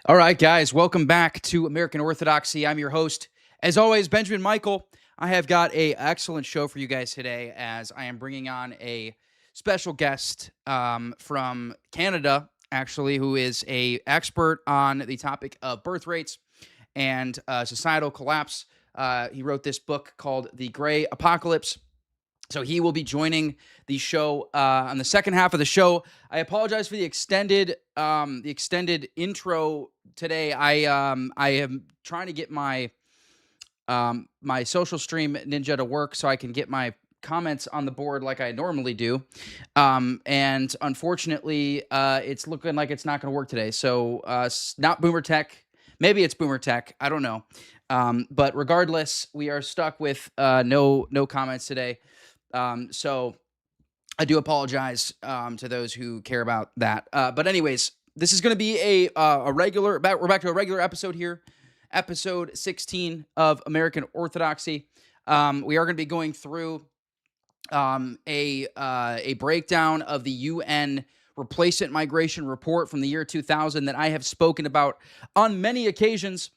All right, guys, welcome back to American Orthodoxy. I'm your host, as always, Benjamin Michael. I have got an excellent show for you guys today as I am bringing on a special guest from Canada, actually, who is an expert on the topic of birth rates and societal collapse. He wrote this book called The Gray Apocalypse. So he will be joining the show on the second half of the show. I apologize for the extended intro today. I am trying to get my my social stream Ninja to work so I can get my comments on the board like I normally do. And unfortunately, it's looking like it's not going to work today. So not Boomer Tech. Maybe it's Boomer Tech. I don't know. But regardless, we are stuck with no comments today. So I do apologize to those who care about that. But anyways, this is going to be a regular. We're back to a regular episode here, episode 16 of American Orthodoxy. We are going to be going through a breakdown of the UN replacement migration report from the year 2000 that I have spoken about on many occasions.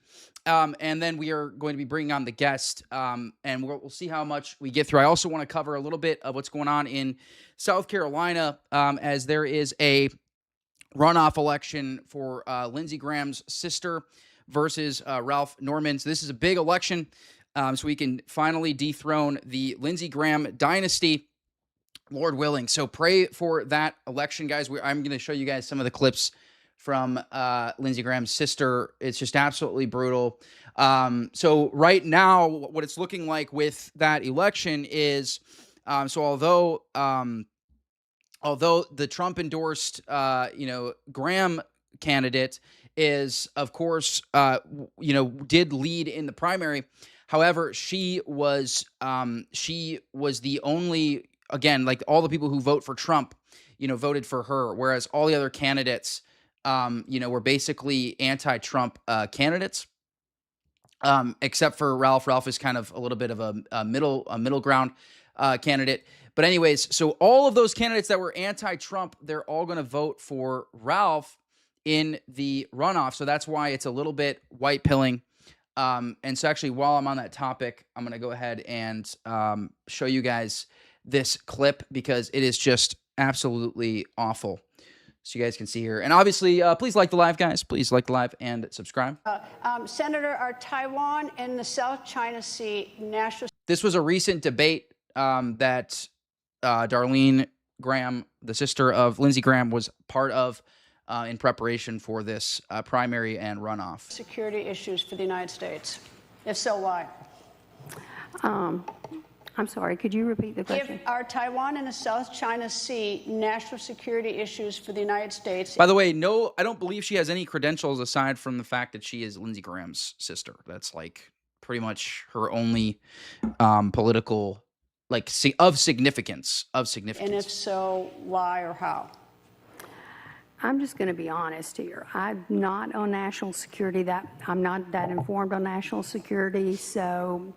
And then we are going to be bringing on the guest, and we'll see how much we get through. I also want to cover a little bit of what's going on in South Carolina, as there is a runoff election for Lindsey Graham's sister versus Ralph Norman. So this is a big election, so we can finally dethrone the Lindsey Graham dynasty, Lord willing. So pray for that election, guys. I'm going to show you guys some of the clips from Lindsey Graham's sister. It's just absolutely brutal. So right now, what it's looking like with that election is, so although the Trump endorsed, Graham candidate is, of course, did lead in the primary. However, she was the only, again, like all the people who vote for Trump, voted for her, whereas all the other candidates, were basically anti-Trump candidates, except for Ralph. Ralph is kind of a little bit of a middle ground candidate. But anyways, so all of those candidates that were anti-Trump, they're all going to vote for Ralph in the runoff. So that's why it's a little bit white pilling. And so actually, while I'm on that topic, I'm going to go ahead and show you guys this clip because it is just absolutely awful. So you guys can see here. And obviously, please like the live, guys. Please like the live and subscribe. Senator, are Taiwan and the South China Sea national... This was a recent debate that Darlene Graham, the sister of Lindsey Graham, was part of in preparation for this primary and runoff. Security issues for the United States? If so, why? I'm sorry, could you repeat the question? Are Taiwan and the South China Sea national security issues for the United States? By the way, no, I don't believe she has any credentials aside from the fact that she is Lindsey Graham's sister. That's like pretty much her only political, like, of significance. And if so, why or how? I'm just going to be honest here. I'm not on national security. I'm not that informed on national security, so...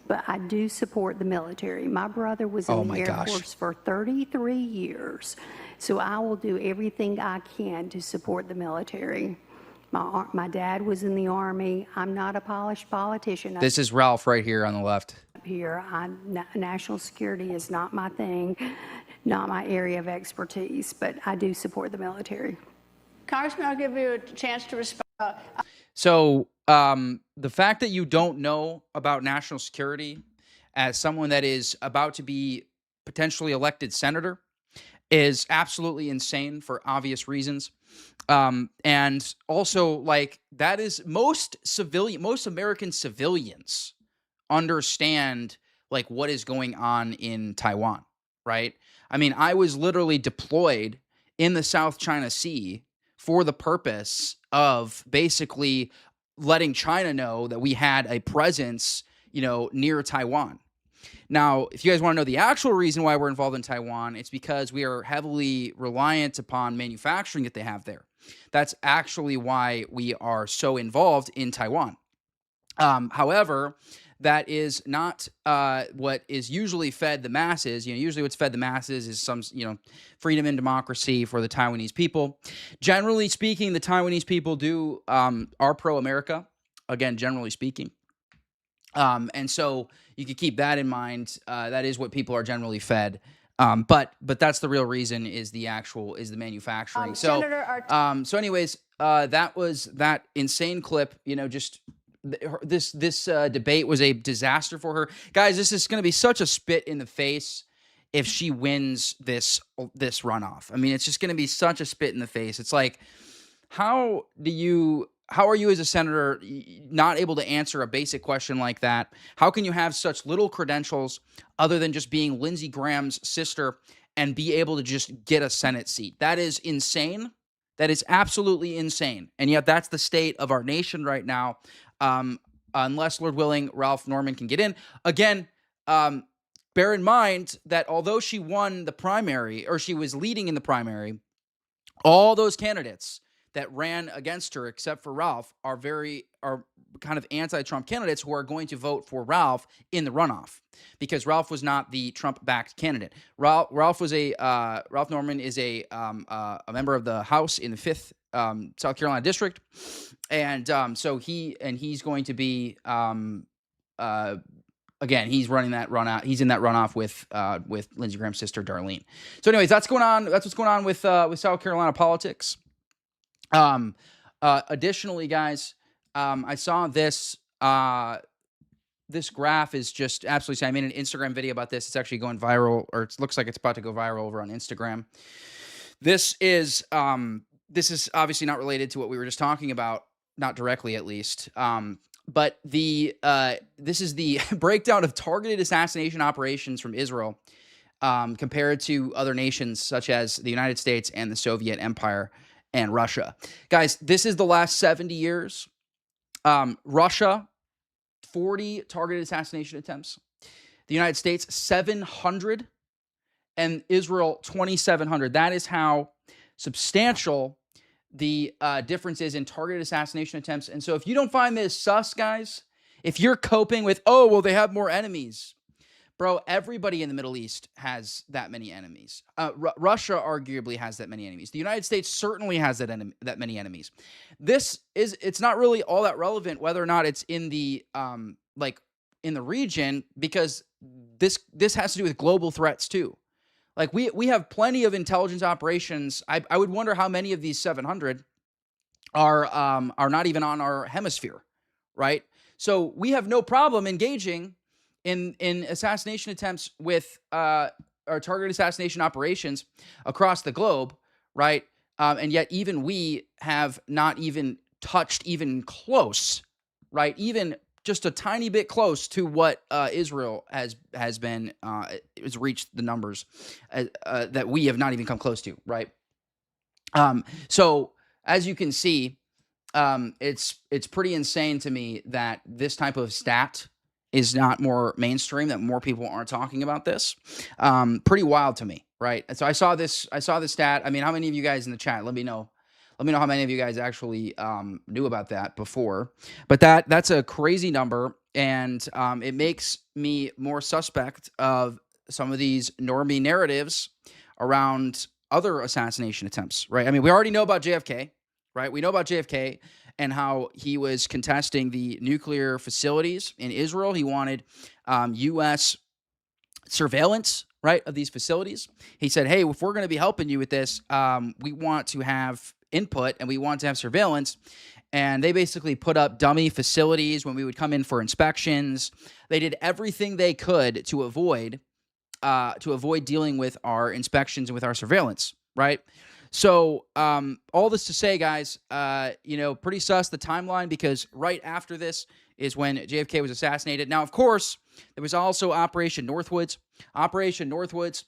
But I do support the military. My brother was in the Air Force for 33 years, so I will do everything I can to support the military. My dad was in the Army. I'm not a polished politician. This is Ralph right here on the left. Here, national security is not my thing, not my area of expertise, but I do support the military. Congressman, I'll give you a chance to respond. So the fact that you don't know about national security as someone that is about to be potentially elected senator is absolutely insane for obvious reasons. And also, like, that is most American civilians understand, like, what is going on in Taiwan, right? I mean, I was literally deployed in the South China Sea for the purpose of basically letting China know that we had a presence, near Taiwan. Now, if you guys want to know the actual reason why we're involved in Taiwan, it's because we are heavily reliant upon manufacturing that they have there. That's actually why we are so involved in Taiwan. However, that is not what is usually fed the masses. Usually what's fed the masses is some, freedom and democracy for the Taiwanese people. Generally speaking, the Taiwanese people are pro-America. Again, generally speaking. And so you could keep that in mind. That is what people are generally fed. But that's the real reason is the manufacturing. So anyways, that was that insane clip. Just this debate was a disaster for her, guys. This is going to be such a spit in the face if she wins this runoff. I mean, it's just going to be such a spit in the face. It's like, how are you as a senator not able to answer a basic question like that? How can you have such little credentials other than just being Lindsey Graham's sister and be able to just get a Senate seat? That is insane. That is absolutely insane. And yet that's the state of our nation right now. Unless, Lord willing, Ralph Norman can get in. Again, bear in mind that although she won the primary, or she was leading in the primary, all those candidates that ran against her, except for Ralph, are kind of anti-Trump candidates who are going to vote for Ralph in the runoff, because Ralph was not the Trump-backed candidate. Ralph Norman is a member of the House in the 5th South Carolina district, and so he's going to be again, he's running that runoff. He's in that runoff with Lindsey Graham's sister Darlene. So, anyways, that's going on. That's what's going on with South Carolina politics. Additionally, guys, I saw this, this graph is just absolutely, I made an Instagram video about this. It's actually going viral, or it looks like it's about to go viral over on Instagram. This is obviously not related to what we were just talking about, not directly at least. But this is the breakdown of targeted assassination operations from Israel, compared to other nations such as the United States and the Soviet Empire and Russia. Guys, this is the last 70 years. Russia, 40 targeted assassination attempts. The United States, 700. And Israel, 2,700. That is how substantial the difference is in targeted assassination attempts. And so if you don't find this sus, guys, if you're coping with, oh, well, they have more enemies. Bro, everybody in the Middle East has that many enemies. Russia arguably has that many enemies. The United States certainly has that many enemies. It's not really all that relevant whether or not it's in the in the region, because this has to do with global threats too. Like we have plenty of intelligence operations. I would wonder how many of these 700 are not even on our hemisphere, right? So we have no problem engaging in assassination attempts with our targeted assassination operations across the globe, right? And yet even we have not even touched even close, right? Even just a tiny bit close to what Israel has reached the numbers that we have not even come close to, right? So as you can see, it's pretty insane to me that this type of stat is not more mainstream, that more people aren't talking about this. Pretty wild to me, right? And so I saw this stat. I mean, how many of you guys in the chat? Let me know how many of you guys actually knew about that before. But that's a crazy number, and it makes me more suspect of some of these normie narratives around other assassination attempts, right? I mean, we already know about JFK, right? We know about JFK and how he was contesting the nuclear facilities in Israel. He wanted U.S. surveillance, right, of these facilities. He said, hey, if we're going to be helping you with this, we want to have input and we want to have surveillance. And they basically put up dummy facilities when we would come in for inspections. They did everything they could to avoid dealing with our inspections and with our surveillance, right? So all this to say, guys, pretty sus the timeline, because right after this is when JFK was assassinated. Now, of course, there was also Operation Northwoods. Operation Northwoods,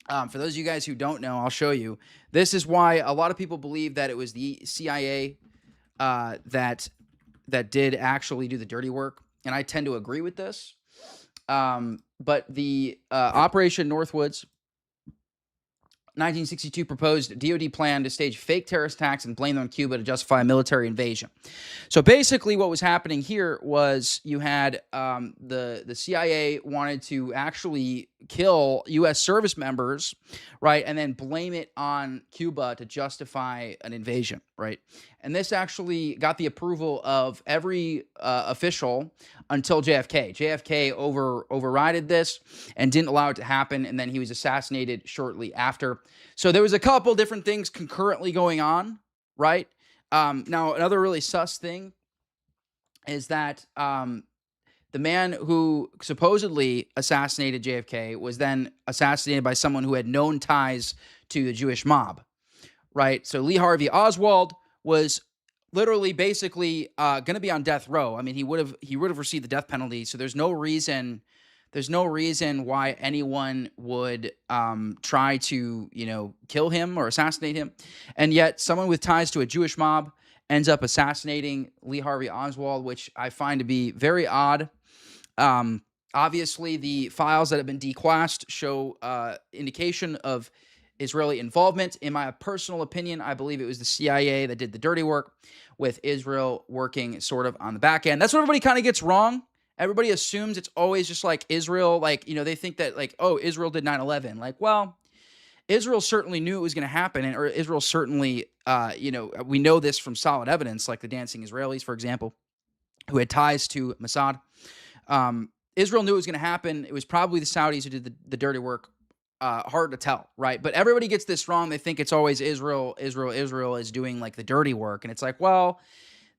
for those of you guys who don't know, I'll show you. This is why a lot of people believe that it was the CIA that did actually do the dirty work, and I tend to agree with this. But the Operation Northwoods 1962 proposed DoD plan to stage fake terrorist attacks and blame them on Cuba to justify a military invasion. So basically what was happening here was you had the CIA wanted to actually kill U.S. service members, right, and then blame it on Cuba to justify an invasion, right? And this actually got the approval of every official until JFK. JFK overrided this and didn't allow it to happen, and then he was assassinated shortly after. So there was a couple different things concurrently going on, right? Now, another really sus thing is that the man who supposedly assassinated JFK was then assassinated by someone who had known ties to the Jewish mob, right? So Lee Harvey Oswald was literally basically going to be on death row. I mean, he would have received the death penalty. So there's no reason why anyone would try to, kill him or assassinate him. And yet someone with ties to a Jewish mob ends up assassinating Lee Harvey Oswald, which I find to be very odd. Obviously, the files that have been declassed show indication of Israeli involvement. In my personal opinion, I believe it was the CIA that did the dirty work, with Israel working sort of on the back end. That's what everybody kind of gets wrong. Everybody assumes it's always just like Israel, they think that Israel did 9/11. Well, Israel certainly knew it was going to happen, or Israel certainly, we know this from solid evidence, like the dancing Israelis, for example, who had ties to Mossad. Israel knew it was going to happen. It was probably the Saudis who did the dirty work. Hard to tell, right? But everybody gets this wrong. They think it's always Israel is doing the dirty work. And it's well,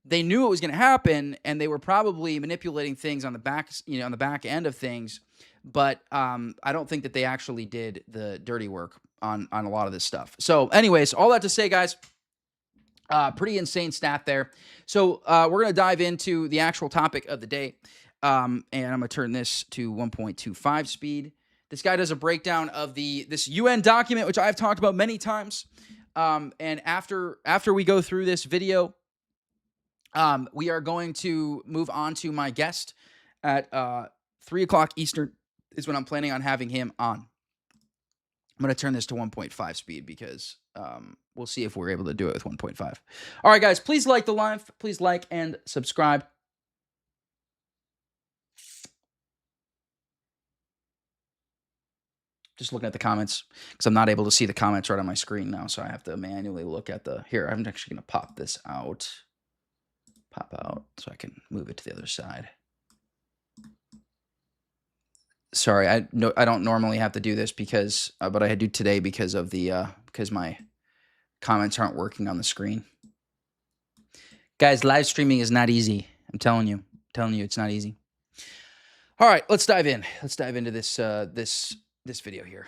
they knew it was going to happen, and they were probably manipulating things on the back, on the back end of things. But I don't think that they actually did the dirty work on a lot of this stuff. So anyways, all that to say, guys, pretty insane stat there. So we're going to dive into the actual topic of the day. And I'm going to turn this to 1.25 speed. This guy does a breakdown of this UN document, which I've talked about many times. And after we go through this video, we are going to move on to my guest at 3 o'clock Eastern is when I'm planning on having him on. I'm going to turn this to 1.5 speed because we'll see if we're able to do it with 1.5. All right, guys, please like the live. Please like and subscribe. Just looking at the comments because I'm not able to see the comments right on my screen now, so I have to manually look at here. I'm actually going to pop this out. Pop out so I can move it to the other side. Sorry, I don't normally have to do this because, but I do today because of because my comments aren't working on the screen. Guys, live streaming is not easy. I'm telling you, it's not easy. All right, let's dive in. Let's dive into this video here.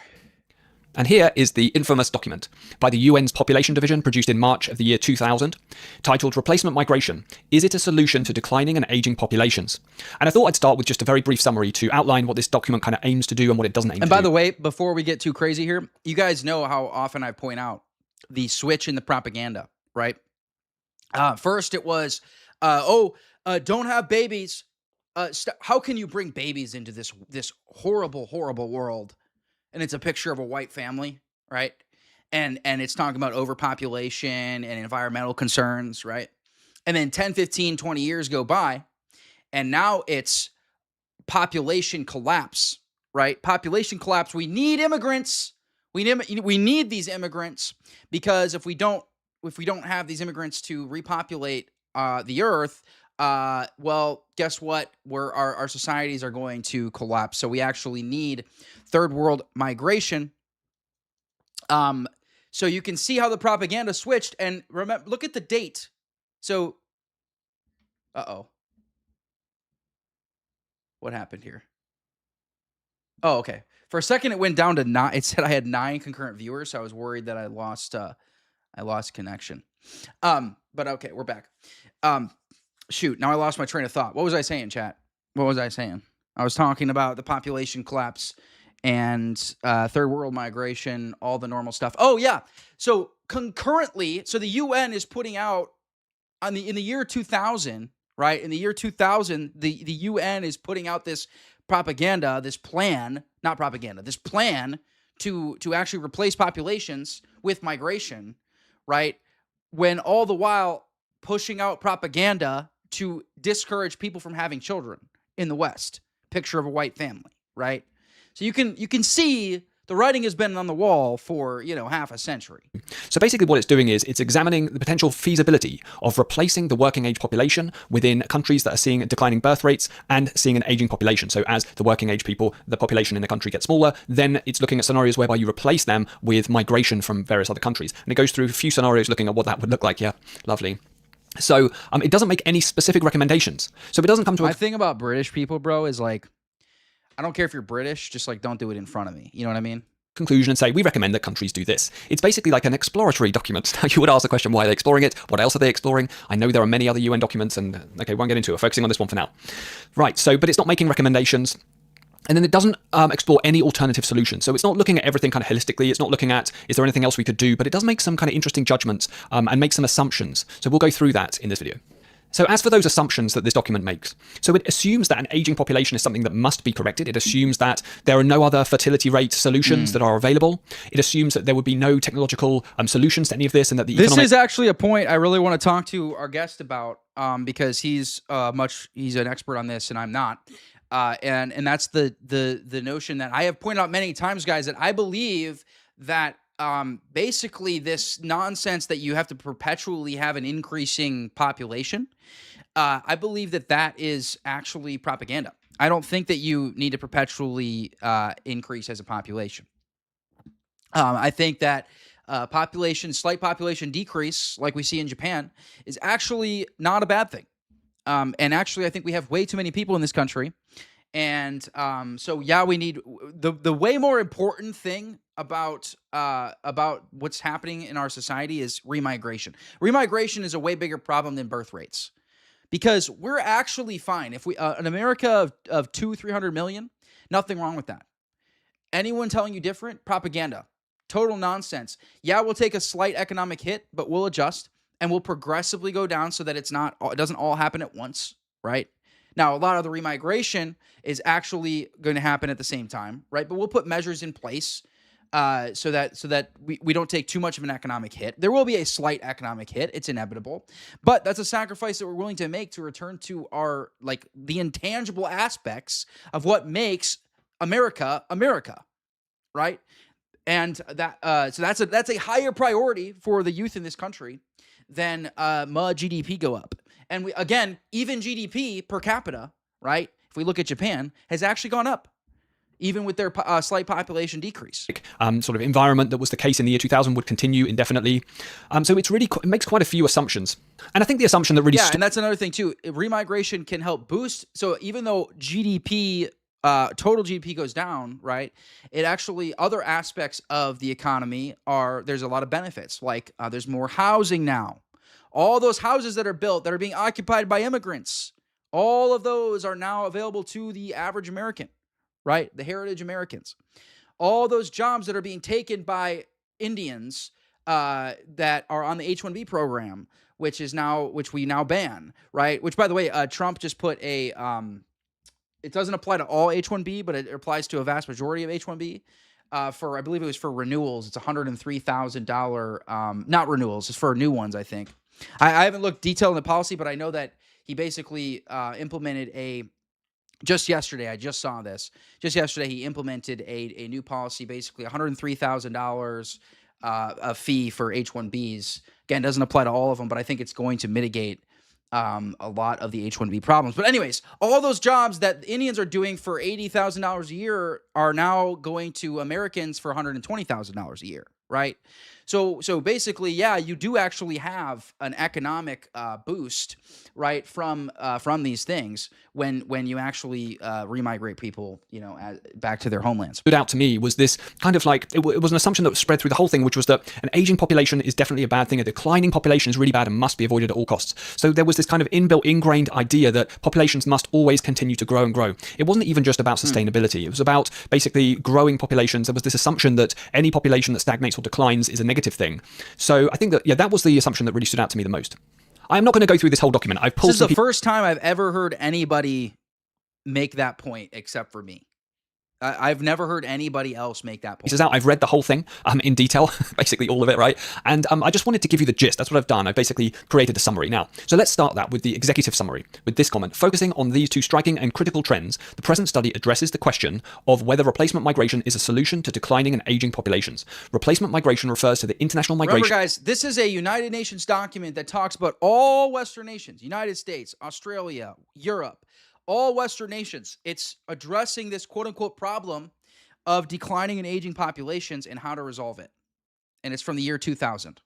And here is the infamous document by the UN's Population Division, produced in March of the year 2000, titled Replacement Migration: Is it a Solution to Declining and Aging Populations? And I thought I'd start with just a very brief summary to outline what this document kind of aims to do and what it doesn't aim to do. And by the way, before we get too crazy here, you guys know how often I point out the switch in the propaganda, right? First it was, don't have babies. How can you bring babies into this horrible, horrible world? And it's a picture of a white family, right? And it's talking about overpopulation and environmental concerns, right? And then 10, 15, 20 years go by, and now it's population collapse, right? Population collapse. We need immigrants. We need these immigrants, because if we don't have these immigrants to repopulate the earth, well, guess what? Our societies are going to collapse. So we actually need third world migration. So you can see how the propaganda switched, and remember, look at the date. So, what happened here? Oh, okay. For a second, it went down to 9. It said I had 9 concurrent viewers, so I was worried that I lost connection. But okay, we're back. Shoot, now I lost my train of thought. What was I saying, chat? What was I saying? I was talking about the population collapse and third world migration, all the normal stuff. Oh, yeah. So concurrently, so the UN is putting out in the year 2000, right? In the year 2000, the UN is putting out this propaganda, this plan to actually replace populations with migration, right? When all the while pushing out propaganda to discourage people from having children in the West. Picture of a white family, right? So you can see the writing has been on the wall for, half a century. So basically what it's doing is it's examining the potential feasibility of replacing the working age population within countries that are seeing declining birth rates and seeing an aging population. So as the working age people, the population in a country gets smaller, then it's looking at scenarios whereby you replace them with migration from various other countries. And it goes through a few scenarios looking at what that would look like. Yeah, lovely. So it doesn't make any specific recommendations. So it doesn't come to My thing about British people, bro, is like, I don't care if you're British, just like don't do it in front of me. You know what I mean? Conclusion and say, we recommend that countries do this. It's basically like an exploratory document. You would ask the question, why are they exploring it? What else are they exploring? I know there are many other UN documents and, okay, won't get into it. We're focusing on this one for now. Right, so, but it's not making recommendations. And then it doesn't explore any alternative solutions. So it's not looking at everything kind of holistically. It's not looking at, is there anything else we could do? But it does make some kind of interesting judgments and make some assumptions. So we'll go through that in this video. So as for those assumptions that this document makes, so it assumes that an aging population is something that must be corrected. It assumes that there are no other fertility rate solutions that are available. It assumes that there would be no technological solutions to any of this, and that the This is actually a point I really want to talk to our guest about because he's an expert on this and I'm not. And that's the notion that I have pointed out many times, guys, that I believe that basically this nonsense that you have to perpetually have an increasing population, I believe that is actually propaganda. I don't think that you need to perpetually increase as a population. I think that slight population decrease, like we see in Japan, is actually not a bad thing. And actually, I think we have way too many people in this country. And so, yeah, we need the way more important thing about what's happening in our society is remigration. Remigration is a way bigger problem than birth rates, because we're actually fine if we an America of 200-300 million, nothing wrong with that. Anyone telling you different, propaganda, total nonsense. Yeah, we'll take a slight economic hit, but we'll adjust and we'll progressively go down so that it doesn't all happen at once, right? Now, a lot of the remigration is actually going to happen at the same time, right? But we'll put measures in place so that we don't take too much of an economic hit. There will be a slight economic hit. It's inevitable. But that's a sacrifice that we're willing to make to return to our, the intangible aspects of what makes America, America, right? And that so that's a higher priority for the youth in this country than GDP go up. And even GDP per capita, right? If we look at Japan, has actually gone up, even with their slight population decrease. Sort of environment that was the case in the year 2000 would continue indefinitely. So it makes quite a few assumptions. And I think the assumption that really... and that's another thing too. Remigration can help boost. So even though GDP, total GDP goes down, right? It actually, other aspects of the economy there's a lot of benefits. Like there's more housing now. All those houses that are built that are being occupied by immigrants, all of those are now available to the average American, right? The heritage Americans. All those jobs that are being taken by Indians that are on the H-1B program, which we now ban, right? Which, by the way, Trump just put it doesn't apply to all H-1B, but it applies to a vast majority of H-1B. I believe it was for renewals. It's $103,000, not renewals, it's for new ones, I think. I haven't looked detailed in the policy, but I know that he basically implemented just yesterday, I just saw this. Just yesterday, he implemented a new policy, basically $103,000 a fee for H-1Bs. Again, it doesn't apply to all of them, but I think it's going to mitigate a lot of the H-1B problems. But anyways, all those jobs that Indians are doing for $80,000 a year are now going to Americans for $120,000 a year, right? So basically, yeah, you do actually have an economic boost, right, from these things when you actually remigrate people, back to their homelands. Stood out to me was this kind of it was an assumption that was spread through the whole thing, which was that an aging population is definitely a bad thing. A declining population is really bad and must be avoided at all costs. So there was this kind of ingrained idea that populations must always continue to grow and grow. It wasn't even just about sustainability. It was about basically growing populations. There was this assumption that any population that stagnates or declines is a negative thing. So I think that was the assumption that really stood out to me the most. I'm not going to go through this whole document. This is the first time I've ever heard anybody make that point except for me. I've never heard anybody else make that point. I've read the whole thing in detail, basically all of it, right? And I just wanted to give you the gist. That's what I've done. I've basically created a summary now. So let's start that with the executive summary, with this comment. Focusing on these two striking and critical trends, the present study addresses the question of whether replacement migration is a solution to declining and aging populations. Replacement migration refers to the international migration. Remember, guys, this is a United Nations document that talks about all Western nations, United States, Australia, Europe, all Western nations. It's addressing this quote-unquote problem of declining and aging populations and how to resolve it. And it's from the year 2000.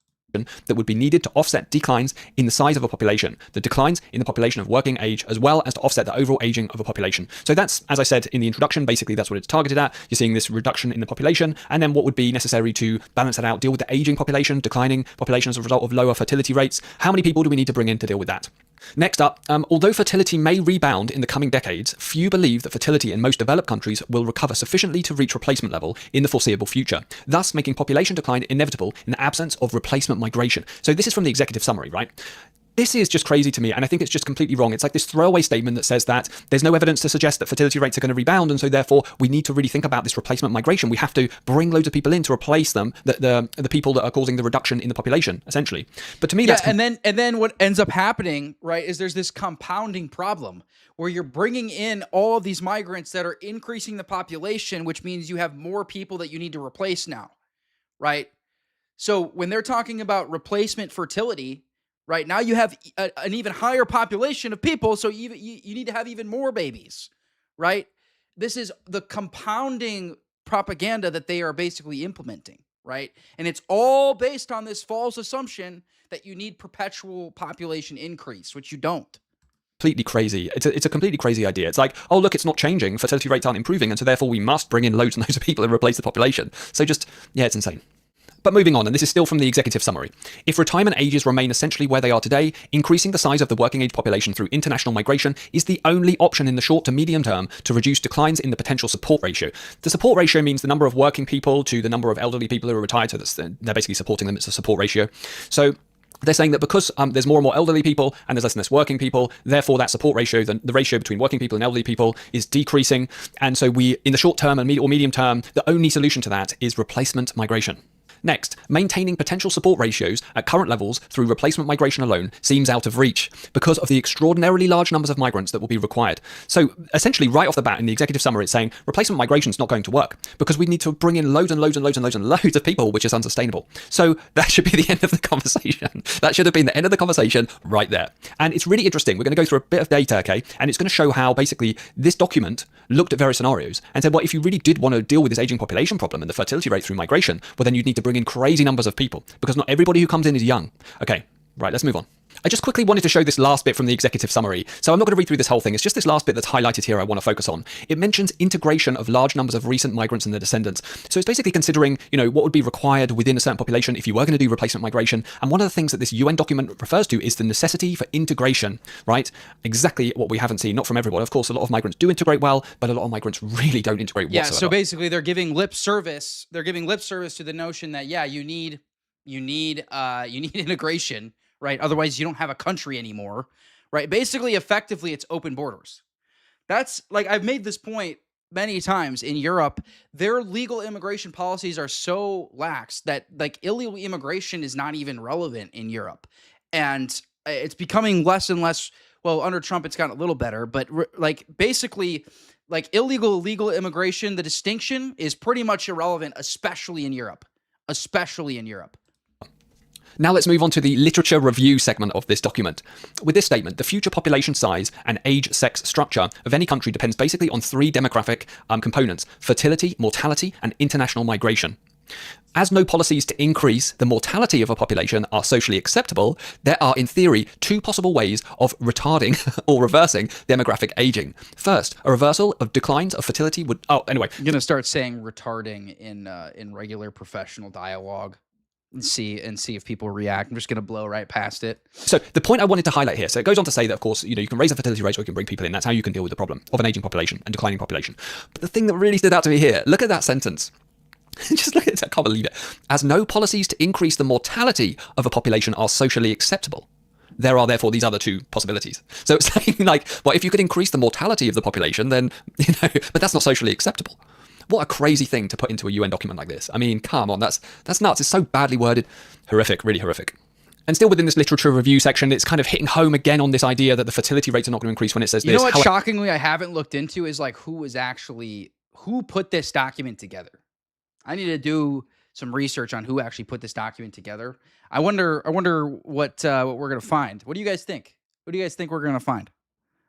That would be needed to offset declines in the size of a population, the declines in the population of working age, as well as to offset the overall aging of a population. So that's, as I said in the introduction, basically that's what it's targeted at. You're seeing this reduction in the population, and then what would be necessary to balance that out, deal with the aging population, declining population as a result of lower fertility rates. How many people do we need to bring in to deal with that? Next up, although fertility may rebound in the coming decades, few believe that fertility in most developed countries will recover sufficiently to reach replacement level in the foreseeable future, thus making population decline inevitable in the absence of replacement migration. So this is from the executive summary, right? This is just crazy to me, and I think it's just completely wrong. It's like this throwaway statement that says that there's no evidence to suggest that fertility rates are going to rebound, and so therefore we need to really think about this replacement migration. We have to bring loads of people in to replace them, the people that are causing the reduction in the population, essentially. But to me, that's and then what ends up happening, right, is there's this compounding problem where you're bringing in all of these migrants that are increasing the population, which means you have more people that you need to replace now, right? So when they're talking about replacement fertility, right now you have an even higher population of people, so you need to have even more babies, right? This is the compounding propaganda that they are basically implementing, right? And it's all based on this false assumption that you need perpetual population increase, which you don't. Completely crazy. It's a completely crazy idea. It's like, oh, look, it's not changing. Fertility rates aren't improving, and so therefore we must bring in loads and loads of people and replace the population. So just, yeah, it's insane. But moving on, and this is still from the executive summary. If retirement ages remain essentially where they are today, increasing the size of the working age population through international migration is the only option in the short to medium term to reduce declines in the potential support ratio. The support ratio means the number of working people to the number of elderly people who are retired, so they're basically supporting them. It's a support ratio. So they're saying that because there's more and more elderly people and there's less and less working people, therefore that support ratio, the ratio between working people and elderly people, is decreasing. And so we, in the short term and medium term, the only solution to that is replacement migration. Next, maintaining potential support ratios at current levels through replacement migration alone seems out of reach because of the extraordinarily large numbers of migrants that will be required. So essentially, right off the bat in the executive summary, it's saying replacement migration is not going to work because we need to bring in loads and loads and loads and loads and loads of people, which is unsustainable. So that should be the end of the conversation. That should have been the end of the conversation right there. And it's really interesting. We're going to go through a bit of data, okay? And it's going to show how basically this document looked at various scenarios and said, well, if you really did want to deal with this aging population problem and the fertility rate through migration, well, then you'd need to bring in crazy numbers of people because not everybody who comes in is young. Okay, right, let's move on. I just quickly wanted to show this last bit from the executive summary. So I'm not going to read through this whole thing. It's just this last bit that's highlighted here I want to focus on. It mentions integration of large numbers of recent migrants and their descendants. So it's basically considering, what would be required within a certain population if you were going to do replacement migration. And one of the things that this UN document refers to is the necessity for integration, right? Exactly what we haven't seen, not from everyone. Of course, a lot of migrants do integrate well, but a lot of migrants really don't integrate whatsoever. Yeah, so basically they're giving lip service. They're giving lip service to the notion that, yeah, you need integration, right? Otherwise, you don't have a country anymore, right? Basically, effectively, it's open borders. That's like, I've made this point many times. In Europe, their legal immigration policies are so lax that like illegal immigration is not even relevant in Europe. And it's becoming less and less, well, under Trump, it's gotten a little better, but basically illegal, legal immigration, the distinction is pretty much irrelevant, especially in Europe. Now let's move on to the literature review segment of this document. With this statement, the future population size and age sex structure of any country depends basically on three demographic components: fertility, mortality, and international migration. As no policies to increase the mortality of a population are socially acceptable, there are, in theory, two possible ways of retarding or reversing demographic aging. First, a reversal of declines of fertility would... Oh, anyway. I'm going to start saying retarding in regular professional dialogue. And see if people react. I'm just going to blow right past it. So the point I wanted to highlight here, so it goes on to say that, of course, you can raise the fertility rate or you can bring people in. That's how you can deal with the problem of an aging population and declining population. But the thing that really stood out to me here, look at that sentence. Just look at it, I can't believe it. As no policies to increase the mortality of a population are socially acceptable, there are therefore these other two possibilities. So it's saying well, if you could increase the mortality of the population, then, but that's not socially acceptable. What a crazy thing to put into a UN document like this. I mean, come on, that's nuts. It's so badly worded. Horrific, really horrific. And still within this literature review section, it's kind of hitting home again on this idea that the fertility rates are not going to increase when it says this. You know what, shockingly, I haven't looked into is like who put this document together. I need to do some research on who actually put this document together. I wonder what we're going to find. What do you guys think? What do you guys think we're going to find?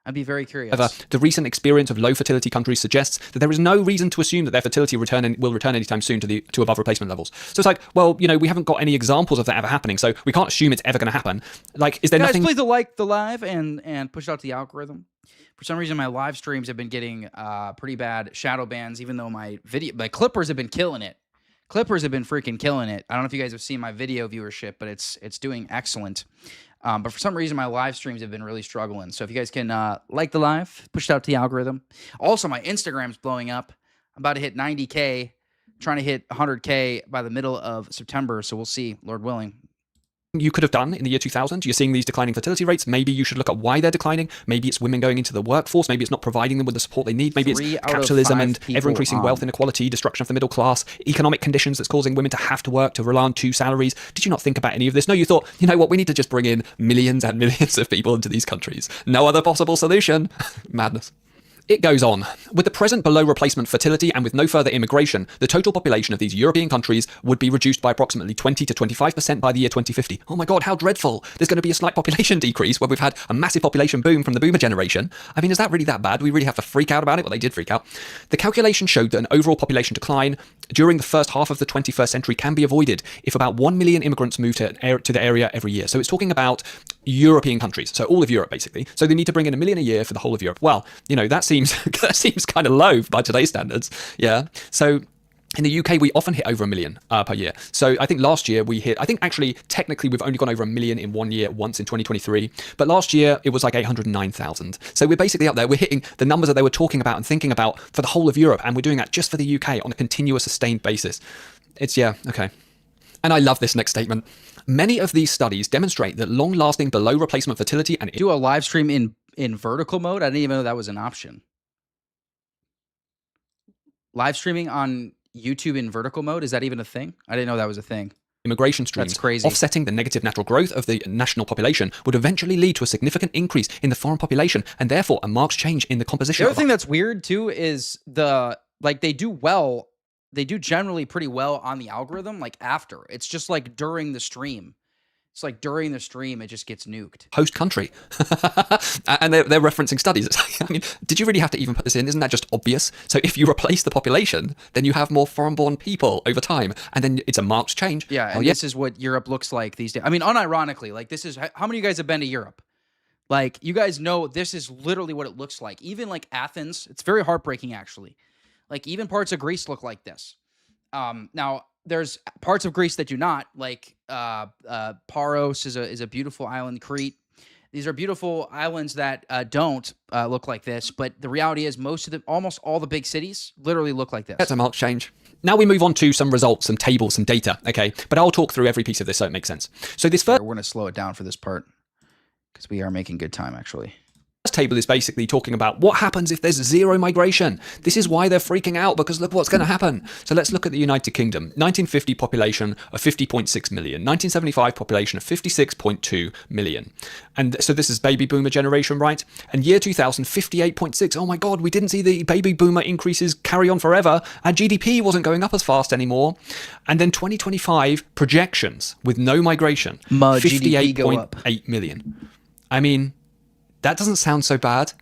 I'd be very curious. The recent experience of low fertility countries suggests that there is no reason to assume that their fertility will return anytime soon to above replacement levels. So it's like, well, we haven't got any examples of that ever happening, so we can't assume it's ever going to happen. Like, is there nothing? Guys, please like the live and push out the algorithm. For some reason, my live streams have been getting pretty bad shadow bans, even though my clippers have been killing it. Clippers have been freaking killing it. I don't know if you guys have seen my video viewership, but it's doing excellent. But for some reason, my live streams have been really struggling. So if you guys can like the live, push it out to the algorithm. Also, my Instagram's blowing up. I'm about to hit 90K, trying to hit 100K by the middle of September. So we'll see, Lord willing. You could have done in the year 2000. You're seeing these declining fertility rates. Maybe you should look at why they're declining. Maybe it's women going into the workforce. Maybe it's not providing them with the support they need. Maybe it's capitalism and ever-increasing wealth inequality, destruction of the middle class, economic conditions that's causing women to have to work to rely on 2 salaries. Did you not think about any of this? No, you thought, you know what, we need to just bring in millions and millions of people into these countries. No other possible solution. Madness. It goes on. With the present below replacement fertility and with no further immigration, the total population of these European countries would be reduced by approximately 20 to 25% by the year 2050. Oh my God, how dreadful. There's going to be a slight population decrease where we've had a massive population boom from the boomer generation. I mean, is that really that bad? Do we really have to freak out about it? Well, they did freak out. The calculation showed that an overall population decline during the first half of the 21st century can be avoided if about 1 million immigrants move to the area every year. So it's talking about European countries, so all of Europe basically. So they need to bring in 1 million a year for the whole of Europe. Well, that seems kind of low by today's standards. Yeah. So in the UK, we often hit over 1 million per year. So I think last year we hit, actually technically we've only gone over 1 million in 1 year once in 2023. But last year it was like 809,000. So we're basically up there. We're hitting the numbers that they were talking about and thinking about for the whole of Europe. And we're doing that just for the UK on a continuous, sustained basis. Okay. And I love this next statement. Many of these studies demonstrate that long-lasting below replacement fertility and... Do a live stream in vertical mode? I didn't even know that was an option. Live streaming on YouTube in vertical mode? Is that even a thing? I didn't know that was a thing. Immigration streams, that's crazy. Offsetting the negative natural growth of the national population would eventually lead to a significant increase in the foreign population and therefore a marked change in the composition. The other thing that's weird too is they do generally pretty well on the algorithm, like after. It's just like during the stream. It's like during the stream, it just gets nuked. Host country. And they're referencing studies. I mean, did you really have to even put this in? Isn't that just obvious? So if you replace the population, then you have more foreign-born people over time. And then it's a marked change. Yeah, and this is what Europe looks like these days. I mean, unironically, like this is... How many of you guys have been to Europe? Like, you guys know this is literally what it looks like. Even like Athens, it's very heartbreaking, actually. Like, even parts of Greece look like this. Now... There's parts of Greece that do not, like Paros is a beautiful island, Crete. These are beautiful islands that don't look like this, but the reality is almost all the big cities literally look like this. That's a marked change. Now we move on to some results, some tables, some data, okay? But I'll talk through every piece of this so it makes sense. So this first... We're going to slow it down for this part because we are making good time, actually. This table is basically talking about what happens if there's zero migration. This is why they're freaking out, because look what's going to happen. So let's look at the United Kingdom. 1950 population of 50.6 million. 1975 population of 56.2 million. And so this is baby boomer generation, right? And year 2000, 58.6. Oh my God, we didn't see the baby boomer increases carry on forever. Our GDP wasn't going up as fast anymore. And then 2025 projections with no migration. 58.8 million. I mean... That doesn't sound so bad.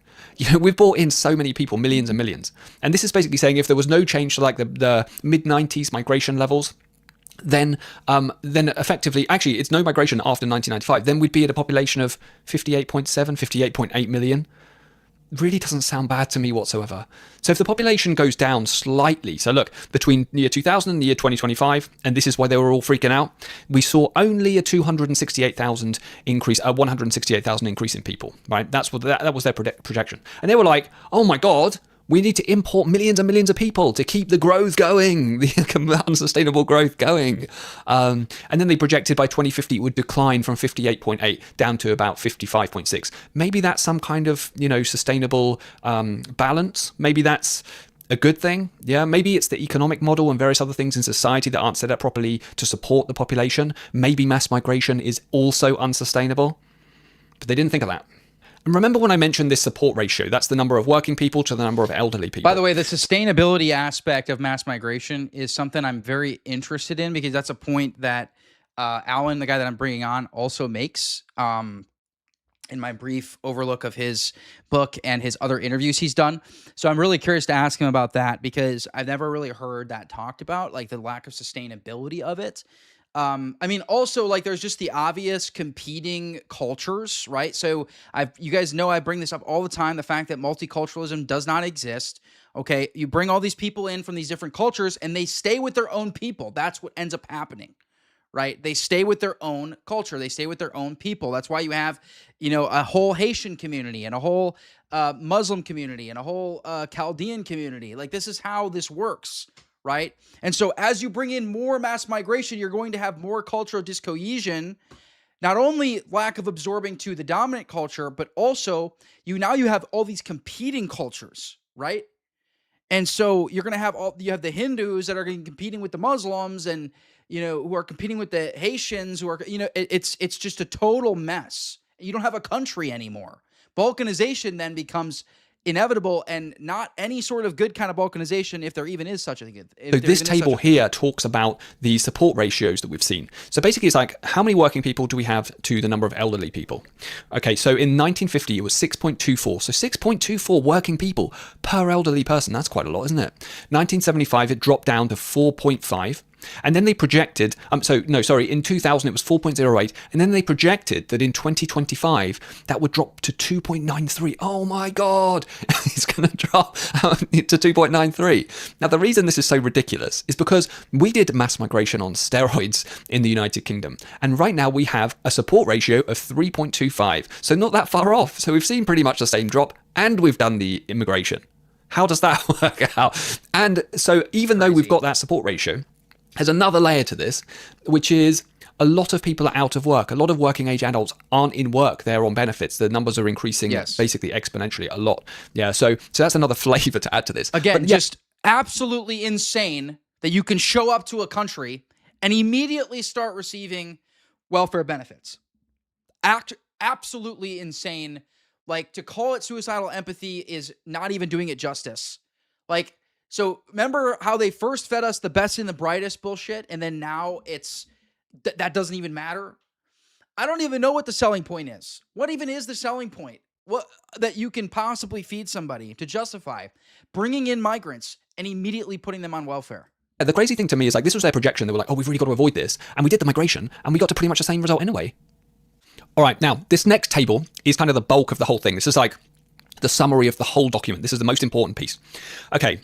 We've brought in so many people, millions and millions. And this is basically saying if there was no change to like the mid-90s migration levels, then effectively, actually, it's no migration after 1995, then we'd be at a population of 58.7, 58.8 million. Really doesn't sound bad to me whatsoever. So if the population goes down slightly, so look, between the year 2000 and the year 2025, and this is why they were all freaking out, we saw only a 268,000 increase, a 168,000 increase in people, right? That was their projection. And they were like, oh my God, we need to import millions and millions of people to keep the growth going, the unsustainable growth going. And then they projected by 2050 it would decline from 58.8 down to about 55.6. Maybe that's some kind of, sustainable balance. Maybe that's a good thing. Yeah, maybe it's the economic model and various other things in society that aren't set up properly to support the population. Maybe mass migration is also unsustainable, but they didn't think of that. And remember when I mentioned this support ratio, that's the number of working people to the number of elderly people. By the way, the sustainability aspect of mass migration is something I'm very interested in, because that's a point that Allan, the guy that I'm bringing on, also makes in my brief overlook of his book and his other interviews he's done. So I'm really curious to ask him about that, because I've never really heard that talked about, like the lack of sustainability of it. I mean, also, like, there's just the obvious competing cultures, right? So you guys know I bring this up all the time, the fact that multiculturalism does not exist. Okay, you bring all these people in from these different cultures and they stay with their own people. That's what ends up happening, right? They stay with their own culture. They stay with their own people. That's why you have, a whole Haitian community and a whole Muslim community and a whole Chaldean community. Like, this is how this works, right? And so as you bring in more mass migration, you're going to have more cultural discohesion, not only lack of absorbing to the dominant culture, but also you have all these competing cultures, right? And so you're going to have you have the Hindus that are going to be competing with the Muslims, and who are competing with the Haitians, who are, it's just a total mess. You don't have a country anymore. Balkanization then becomes inevitable, and not any sort of good kind of balkanization, if there even is such a thing. So this table here talks about the support ratios that we've seen. So basically it's like, how many working people do we have to the number of elderly people? Okay, so in 1950 it was 6.24. So 6.24 working people per elderly person. That's quite a lot, isn't it? 1975 it dropped down to 4.5. And then they projected, in 2000 it was 4.08, and then they projected that in 2025 that would drop to 2.93. Oh my God, it's going to drop to 2.93. Now, the reason this is so ridiculous is because we did mass migration on steroids in the United Kingdom, and right now we have a support ratio of 3.25, so not that far off. So we've seen pretty much the same drop, and we've done the immigration. How does that work out? And so even though we've got that support ratio, there's another layer to this, which is a lot of people are out of work. A lot of working age adults aren't in work. They're on benefits. The numbers are increasing basically exponentially a lot. Yeah, so that's another flavor to add to this. Again, just absolutely insane that you can show up to a country and immediately start receiving welfare benefits. Absolutely insane. Like, to call it suicidal empathy is not even doing it justice. Like, so remember how they first fed us the best and the brightest bullshit, and then now it's that doesn't even matter? I don't even know what the selling point is. What even is the selling point? What that you can possibly feed somebody to justify bringing in migrants and immediately putting them on welfare? The crazy thing to me is, like, this was their projection. They were like, oh, we've really got to avoid this. And we did the migration, and we got to pretty much the same result anyway. All right, now, this next table is kind of the bulk of the whole thing. This is like the summary of the whole document. This is the most important piece. Okay.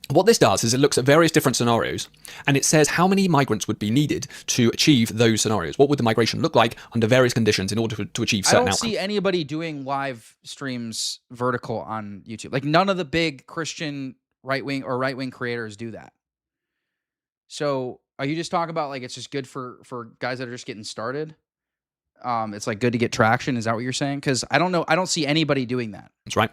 What this does is it looks at various different scenarios, and it says how many migrants would be needed to achieve those scenarios. What would the migration look like under various conditions in order to achieve certain outcomes? I don't see anybody doing live streams vertical on YouTube. Like, none of the big Christian right-wing creators do that. So are you just talking about, like, it's just good for guys that are just getting started? It's like good to get traction. Is that what you're saying? Because I don't know. I don't see anybody doing that. That's right.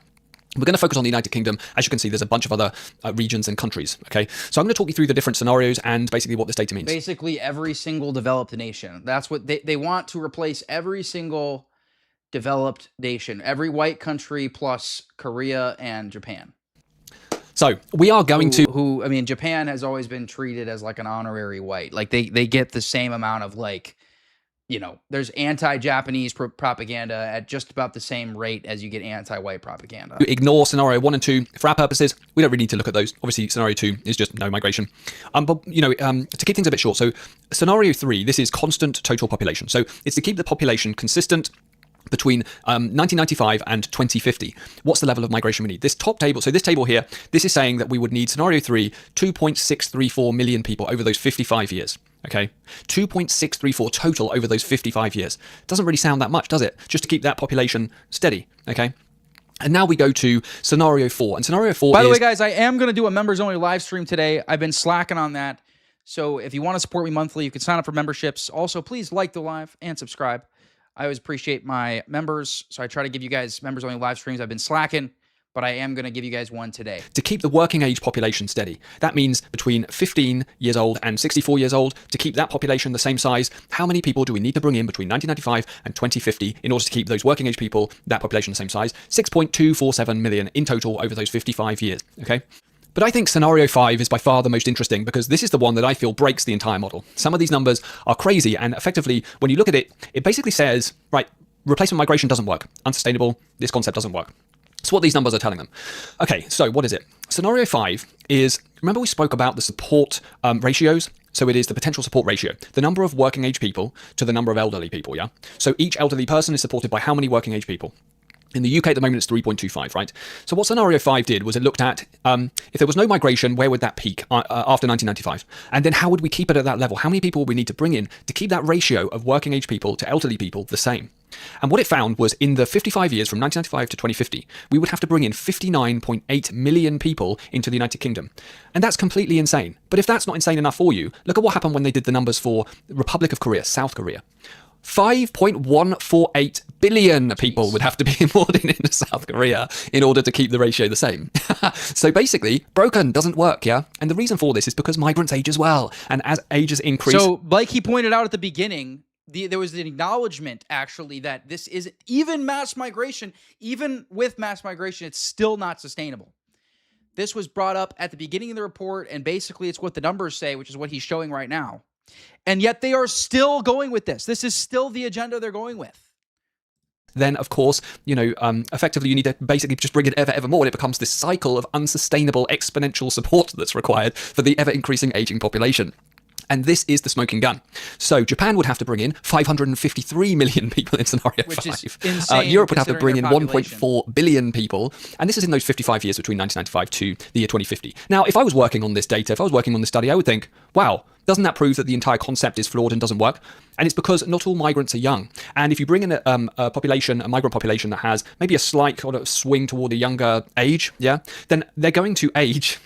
We're going to focus on the United Kingdom. As you can see, there's a bunch of other regions and countries, okay? So I'm going to talk you through the different scenarios and basically what this data means. Basically, every single developed nation. That's what they want to replace every single developed nation. Every white country plus Korea and Japan. So we are going I mean, Japan has always been treated as like an honorary white. Like, they get the same amount of, like, there's anti-Japanese propaganda at just about the same rate as you get anti-white propaganda. Ignore scenario 1 and 2. For our purposes, we don't really need to look at those. Obviously, scenario 2 is just no migration. But, to keep things a bit short, so scenario 3, this is constant total population. So it's to keep the population consistent between 1995 and 2050. What's the level of migration we need? This top table, so this table here, this is saying that we would need, scenario 3, 2.634 million people over those 55 years. Okay, 2.634 total over those 55 years. Doesn't really sound that much, does it? Just to keep that population steady, okay? And now we go to scenario 4. And scenario 4 By the way, guys, I am going to do a members-only live stream today. I've been slacking on that. So if you want to support me monthly, you can sign up for memberships. Also, please like the live and subscribe. I always appreciate my members, so I try to give you guys members-only live streams. I've been slacking, but I am going to give you guys one today. To keep the working age population steady. That means between 15 years old and 64 years old, to keep that population the same size, how many people do we need to bring in between 1995 and 2050 in order to keep those working age people, that population the same size? 6.247 million in total over those 55 years, okay? But I think scenario 5 is by far the most interesting because this is the one that I feel breaks the entire model. Some of these numbers are crazy, and effectively, when you look at it, it basically says, right, replacement migration doesn't work. Unsustainable, this concept doesn't work. So what these numbers are telling them. Okay, so what is it? Scenario 5 is, remember we spoke about the support ratios? So it is the potential support ratio, the number of working age people to the number of elderly people, yeah? So each elderly person is supported by how many working age people? In the UK at the moment, it's 3.25, right? So what scenario 5 did was it looked at, if there was no migration, where would that peak after 1995? And then how would we keep it at that level? How many people would we need to bring in to keep that ratio of working age people to elderly people the same? And what it found was in the 55 years from 1995 to 2050, we would have to bring in 59.8 million people into the United Kingdom. And that's completely insane. But if that's not insane enough for you, look at what happened when they did the numbers for the Republic of Korea, South Korea. 5.148 billion people would have to be imported into South Korea in order to keep the ratio the same. So basically, broken, doesn't work, yeah? And the reason for this is because migrants age as well. And as ages increase... So, like he pointed out at the beginning, there was an acknowledgement, actually, that this is even mass migration, even with mass migration, it's still not sustainable. This was brought up at the beginning of the report, and basically it's what the numbers say, which is what he's showing right now. And yet they are still going with this. This is still the agenda they're going with. Then, of course, effectively you need to basically just bring it ever more, and it becomes this cycle of unsustainable exponential support that's required for the ever-increasing aging population. And this is the smoking gun. So Japan would have to bring in 553 million people in scenario 5. Which is insane. Europe would have to bring in 1.4 billion people. And this is in those 55 years between 1995 to the year 2050. Now, if I was working on this data, if I was working on this study, I would think, wow, doesn't that prove that the entire concept is flawed and doesn't work? And it's because not all migrants are young. And if you bring in a migrant population that has maybe a slight sort of swing toward a younger age, yeah, then they're going to age.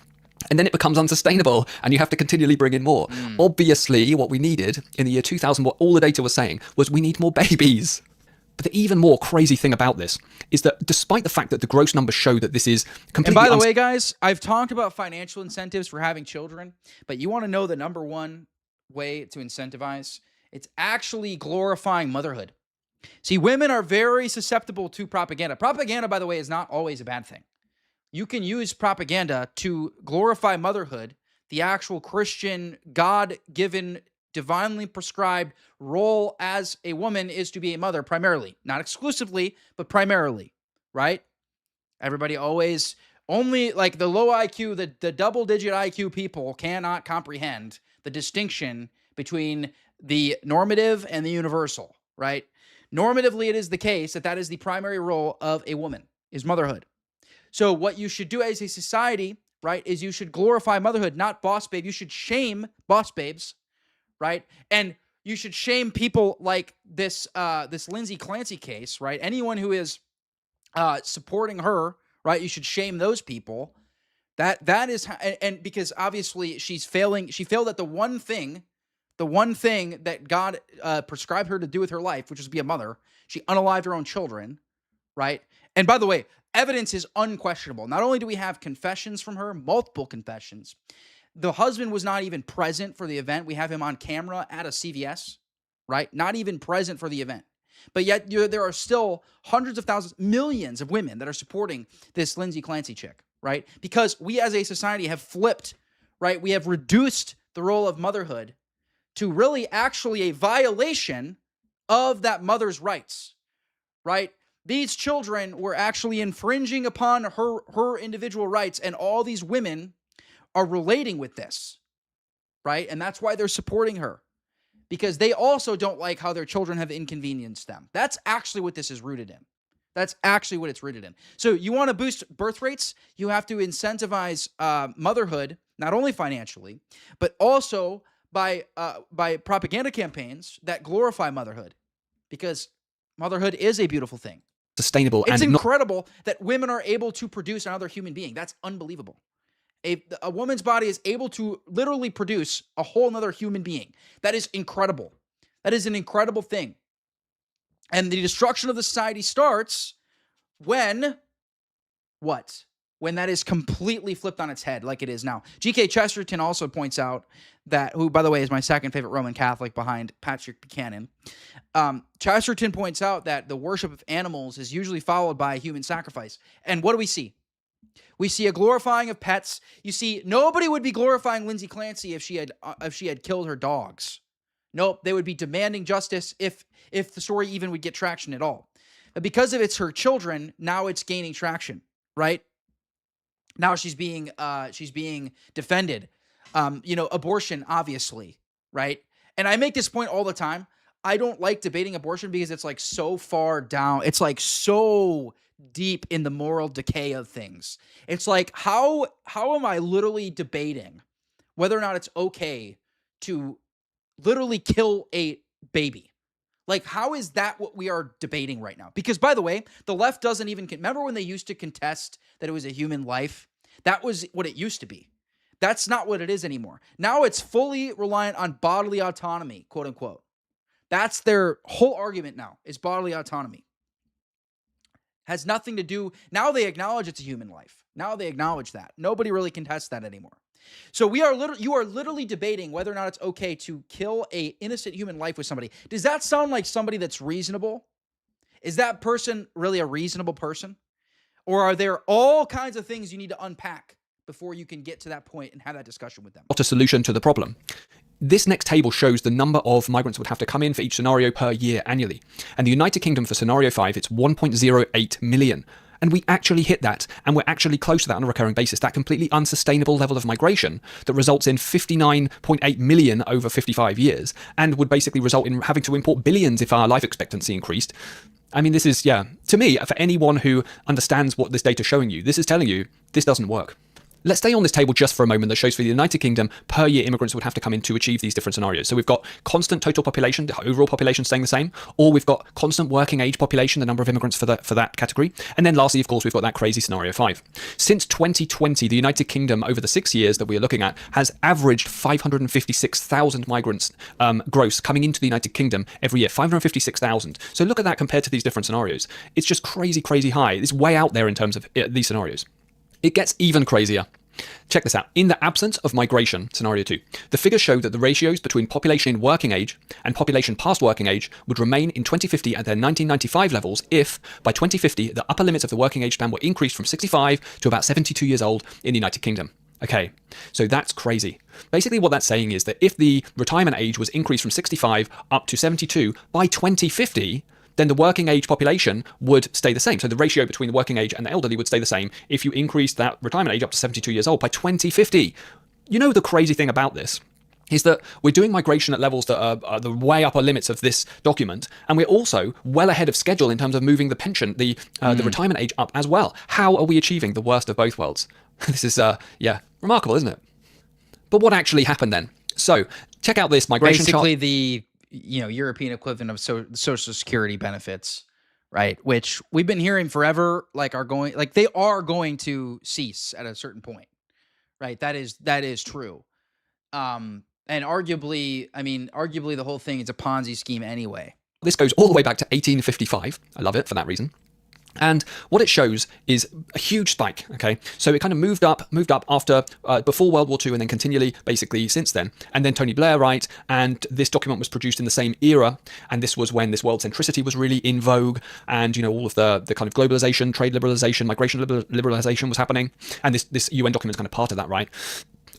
And then it becomes unsustainable and you have to continually bring in more. Obviously, what we needed in the year 2000, what all the data was saying was we need more babies. But the even more crazy thing about this is that despite the fact that the gross numbers show that this is completely... And by the way, guys, I've talked about financial incentives for having children, but you want to know the number one way to incentivize? It's actually glorifying motherhood. See, women are very susceptible to propaganda. Propaganda, by the way, is not always a bad thing. You can use propaganda to glorify motherhood, the actual Christian, God-given, divinely prescribed role as a woman is to be a mother primarily. Not exclusively, but primarily, right? Everybody always, only like the low IQ, the double-digit IQ people cannot comprehend the distinction between the normative and the universal, right? Normatively, it is the case that is the primary role of a woman, is motherhood. So what you should do as a society, right, is you should glorify motherhood, not boss babe. You should shame boss babes, right? And you should shame people like this Lindsay Clancy case, right? Anyone who is supporting her, right? You should shame those people. That is, and because obviously she's failing. She failed at the one thing that God prescribed her to do with her life, which was be a mother. She unalived her own children, right? And by the way, evidence is unquestionable. Not only do we have confessions from her, multiple confessions. The husband was not even present for the event. We have him on camera at a CVS, right? Not even present for the event. But yet there are still hundreds of thousands, millions of women that are supporting this Lindsay Clancy chick, right? Because we as a society have flipped, right? We have reduced the role of motherhood to really actually a violation of that mother's rights, right? These children were actually infringing upon her individual rights, and all these women are relating with this, right? And that's why they're supporting her, because they also don't like how their children have inconvenienced them. That's actually what this is rooted in. That's actually what it's rooted in. So you want to boost birth rates, you have to incentivize motherhood, not only financially, but also by propaganda campaigns that glorify motherhood, because motherhood is a beautiful thing. Sustainable. It's incredible that women are able to produce another human being. That's unbelievable. A woman's body is able to literally produce a whole another human being. That is incredible. That is an incredible thing. And the destruction of the society starts when What? When that is completely flipped on its head like it is now. G.K. Chesterton also points out that, who, by the way, is my second favorite Roman Catholic behind Patrick Buchanan. Chesterton points out that the worship of animals is usually followed by human sacrifice. And what do we see? We see a glorifying of pets. You see, nobody would be glorifying Lindsay Clancy if she had killed her dogs. Nope, they would be demanding justice if the story even would get traction at all. But because of it's her children, now it's gaining traction, right? Now she's being defended. Abortion, obviously, right? And I make this point all the time. I don't like debating abortion because it's like so far down. It's like so deep in the moral decay of things. It's like, how am I literally debating whether or not it's okay to literally kill a baby? Like, how is that what we are debating right now? Because, by the way, the left doesn't even... Remember when they used to contest that it was a human life? That was what it used to be. That's not what it is anymore. Now it's fully reliant on bodily autonomy, quote unquote. That's their whole argument now, is bodily autonomy. Has nothing to do... Now they acknowledge it's a human life. Now they acknowledge that. Nobody really contests that anymore. So you are literally debating whether or not it's okay to kill a innocent human life with somebody. Does that sound like somebody that's reasonable? Is that person really a reasonable person? Or are there all kinds of things you need to unpack before you can get to that point and have that discussion with them? Not a solution to the problem. This next table shows the number of migrants would have to come in for each scenario per year annually. And the United Kingdom for scenario 5, it's 1.08 million. And we actually hit that, and we're actually close to that on a recurring basis, that completely unsustainable level of migration that results in 59.8 million over 55 years, and would basically result in having to import billions if our life expectancy increased. I mean, this is, to me, for anyone who understands what this data is showing you, this is telling you this doesn't work. Let's stay on this table just for a moment that shows for the United Kingdom, per year immigrants would have to come in to achieve these different scenarios. So we've got constant total population, the overall population staying the same, or we've got constant working age population, the number of immigrants for that category. And then lastly, of course, we've got that crazy scenario 5. Since 2020, the United Kingdom, over the 6 years that we are looking at, has averaged 556,000 migrants gross coming into the United Kingdom every year, 556,000. So look at that compared to these different scenarios. It's just crazy, crazy high. It's way out there in terms of these scenarios. It gets even crazier. Check this out. In the absence of migration, scenario 2, the figures show that the ratios between population in working age and population past working age would remain in 2050 at their 1995 levels if, by 2050, the upper limits of the working age span were increased from 65 to about 72 years old in the United Kingdom. Okay, so that's crazy. Basically what that's saying is that if the retirement age was increased from 65 up to 72 by 2050, then the working age population would stay the same. So the ratio between the working age and the elderly would stay the same if you increased that retirement age up to 72 years old by 2050. You know, the crazy thing about this is that we're doing migration at levels that are the way upper limits of this document, and we're also well ahead of schedule in terms of moving the pension, the retirement age up as well. How are we achieving the worst of both worlds? This is, remarkable, isn't it? But what actually happened then? So check out this migration chart. Basically the European equivalent of Social Security benefits, right? Which we've been hearing forever, they are going to cease at a certain point, right? That is true. And arguably the whole thing is a Ponzi scheme anyway. This goes all the way back to 1855. I love it for that reason. And what it shows is a huge spike, okay? So it kind of moved up after, before World War II and then continually, basically, since then. And then Tony Blair, right? And this document was produced in the same era. And this was when this world centricity was really in vogue. And, all of the kind of globalization, trade liberalization, migration liberalization was happening. And this UN document is kind of part of that, right?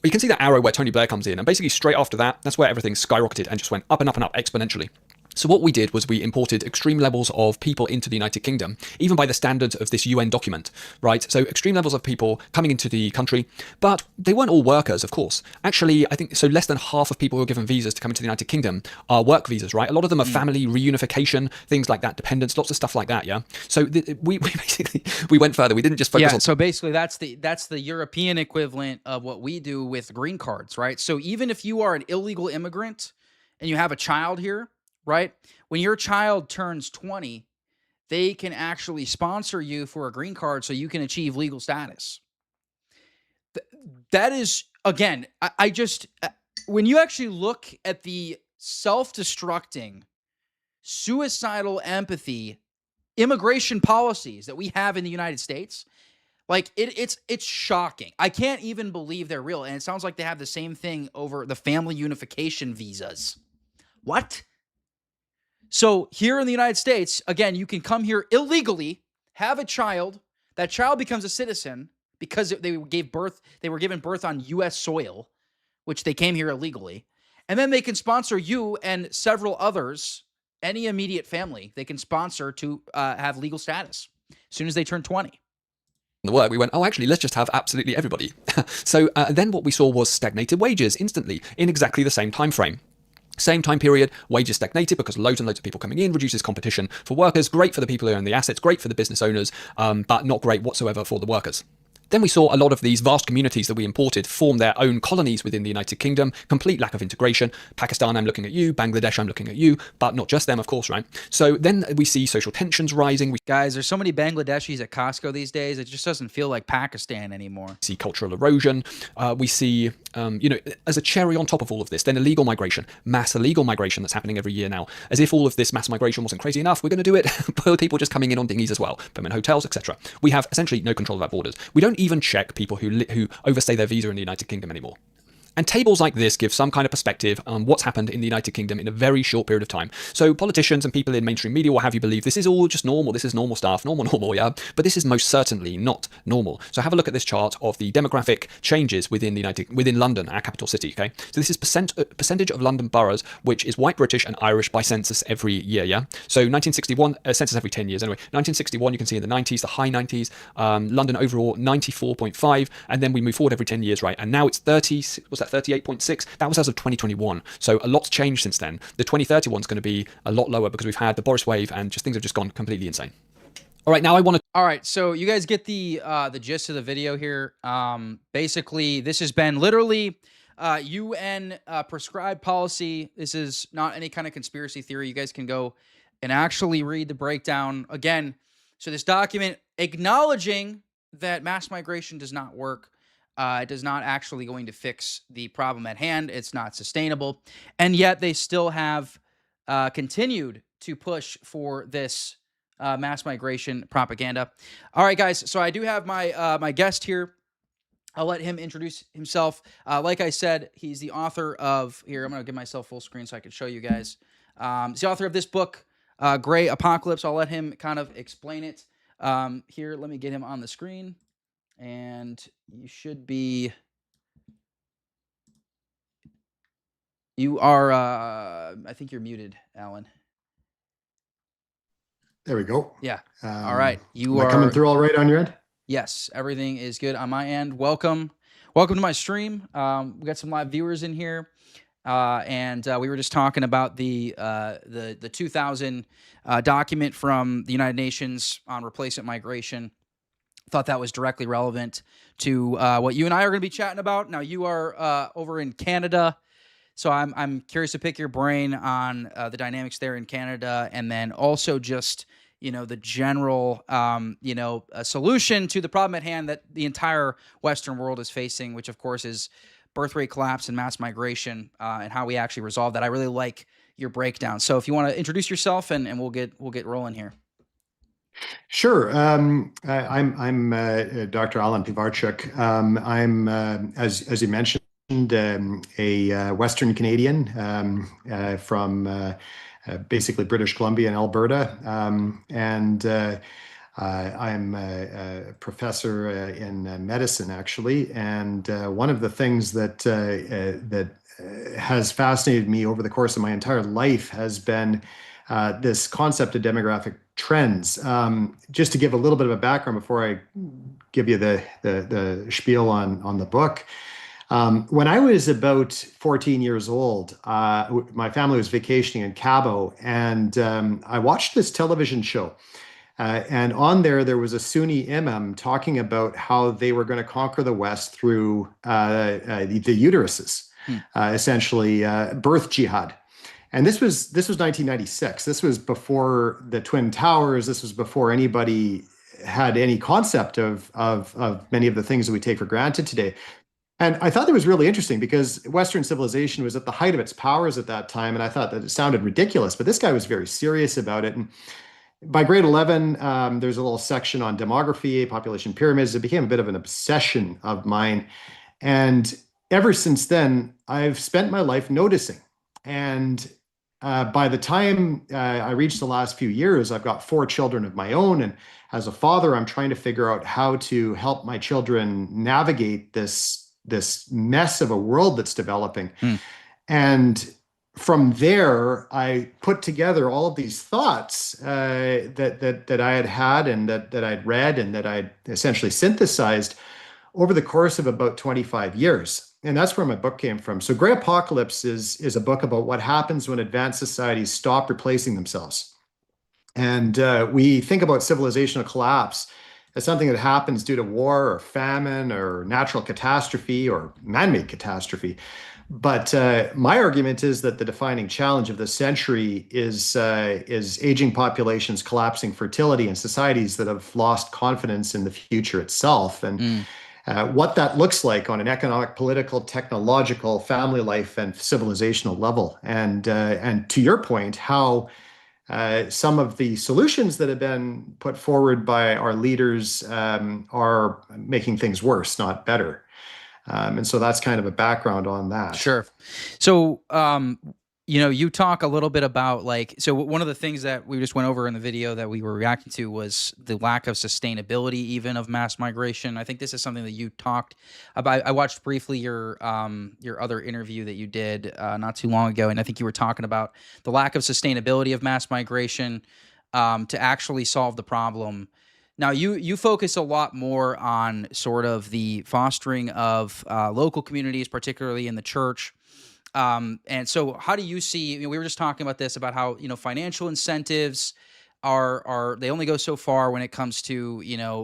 You can see that arrow where Tony Blair comes in. And basically straight after that, that's where everything skyrocketed and just went up and up and up exponentially. So what we did was we imported extreme levels of people into the United Kingdom, even by the standards of this UN document, right? So extreme levels of people coming into the country, but they weren't all workers, of course. Actually, I think so less than half of people who are given visas to come into the United Kingdom are work visas, right? A lot of them are family reunification, things like that, dependents, lots of stuff like that, yeah? So we basically, we went further. We didn't just focus on... So basically that's the European equivalent of what we do with green cards, right? So even if you are an illegal immigrant and you have a child here, right? When your child turns 20, they can actually sponsor you for a green card so you can achieve legal status. That is, again, I just, when you actually look at the self-destructing, suicidal empathy, immigration policies that we have in the United States, Like it's shocking. I can't even believe they're real. And it sounds like they have the same thing over the family unification visas. What? So here in the United States, again, you can come here illegally, have a child. That child becomes a citizen because they were given birth on U.S. soil, which they came here illegally. And then they can sponsor you and several others, any immediate family, they can sponsor to have legal status as soon as they turn 20. The work, we went, oh, actually, let's just have absolutely everybody. So then what we saw was stagnated wages instantly in exactly the same time frame. Same time period, wages stagnated because loads and loads of people coming in, reduces competition for workers, great for the people who own the assets, great for the business owners, but not great whatsoever for the workers. Then we saw a lot of these vast communities that we imported form their own colonies within the United Kingdom, complete lack of integration. Pakistan, I'm looking at you. Bangladesh, I'm looking at you. But not just them, of course, right? So then we see social tensions rising. Guys, there's so many Bangladeshis at Costco these days. It just doesn't feel like Pakistan anymore. We see cultural erosion. We see, as a cherry on top of all of this, then illegal migration, mass illegal migration that's happening every year now. As if all of this mass migration wasn't crazy enough, we're going to do it. People just coming in on dinghies as well, put them in hotels, etc. We have essentially no control of our borders. We don't even check people who overstay their visa in the United Kingdom anymore. And tables like this give some kind of perspective on what's happened in the United Kingdom in a very short period of time. So politicians and people in mainstream media will have you believe this is all just normal, this is normal stuff, normal, yeah? But this is most certainly not normal. So have a look at this chart of the demographic changes within London, our capital city, okay? So this is percentage of London boroughs, which is white British and Irish by census every year, yeah? So 1961, census every 10 years anyway. 1961, you can see in the 90s, the high 90s, London overall 94.5, and then we move forward every 10 years, right? And now it's 38.6. That was as of 2021. So a lot's changed since then. The 2031 is going to be a lot lower because we've had the Boris wave and just things have just gone completely insane. All right, now I want to... All right, so you guys get the gist of the video here. Basically, this has been literally UN prescribed policy. This is not any kind of conspiracy theory. You guys can go and actually read the breakdown. Again, so this document acknowledging that mass migration does not work. It is not actually going to fix the problem at hand. It's not sustainable. And yet they still have continued to push for this mass migration propaganda. All right, guys. So I do have my guest here. I'll let him introduce himself. Like I said, he's the author of... Here, I'm going to give myself full screen so I can show you guys. He's the author of this book, Gray Apocalypse. I'll let him kind of explain it. Here, let me get him on the screen. And you should be... You are... I think you're muted, Alan. There we go. Yeah. All right. Am I coming through all right on your end? Yes, everything is good on my end. Welcome to my stream. We got some live viewers in here, and we were just talking about the 2000 document from the United Nations on replacement migration. Thought that was directly relevant to what you and I are going to be chatting about. Now you are over in Canada, so I'm curious to pick your brain on the dynamics there in Canada, and then also just the general a solution to the problem at hand that the entire Western world is facing, which of course is birth rate collapse and mass migration, and how we actually resolve that. I really like your breakdown. So if you want to introduce yourself, and we'll get rolling here. Sure. I'm Dr. Allan Pivarczuk. I'm, as you mentioned, a Western Canadian from basically British Columbia and Alberta, and I'm a professor in medicine, actually. And one of the things that has fascinated me over the course of my entire life has been this concept of demographic trends. Just to give a little bit of a background before I give you the spiel on the book. When I was about 14 years old, my family was vacationing in Cabo, and I watched this television show. And on there was a Sunni imam talking about how they were going to conquer the West through the uteruses, essentially birth jihad. And this was 1996. This was before the Twin Towers. This was before anybody had any concept of many of the things that we take for granted today. And I thought that was really interesting because Western civilization was at the height of its powers at that time. And I thought that it sounded ridiculous, but this guy was very serious about it. By grade 11, there's a little section on demography, population pyramids. It became a bit of an obsession of mine. And ever since then, I've spent my life noticing. And by the time I reached the last few years, I've got 4 children of my own. And as a father, I'm trying to figure out how to help my children navigate this mess of a world that's developing. And from there, I put together all of these thoughts that I had and that I'd read and that I'd essentially synthesized over the course of about 25 years. And that's where my book came from. So Gray Apocalypse is a book about what happens when advanced societies stop replacing themselves. And we think about civilizational collapse as something that happens due to war or famine or natural catastrophe or man-made catastrophe. But my argument is that the defining challenge of this century is aging populations, collapsing fertility, and societies that have lost confidence in the future itself. And what that looks like on an economic, political, technological, family life, and civilizational level. And to your point, how some of the solutions that have been put forward by our leaders are making things worse, not better. And so that's kind of a background on that. Sure. So, you talk a little bit about so one of the things that we just went over in the video that we were reacting to was the lack of sustainability even of mass migration. I think this is something that you talked about. I watched briefly your other interview that you did not too long ago, and I think you were talking about the lack of sustainability of mass migration to actually solve the problem. Now, you focus a lot more on sort of the fostering of local communities, particularly in the church. And so how do you see, we were just talking about this, about how, financial incentives are they only go so far when it comes to,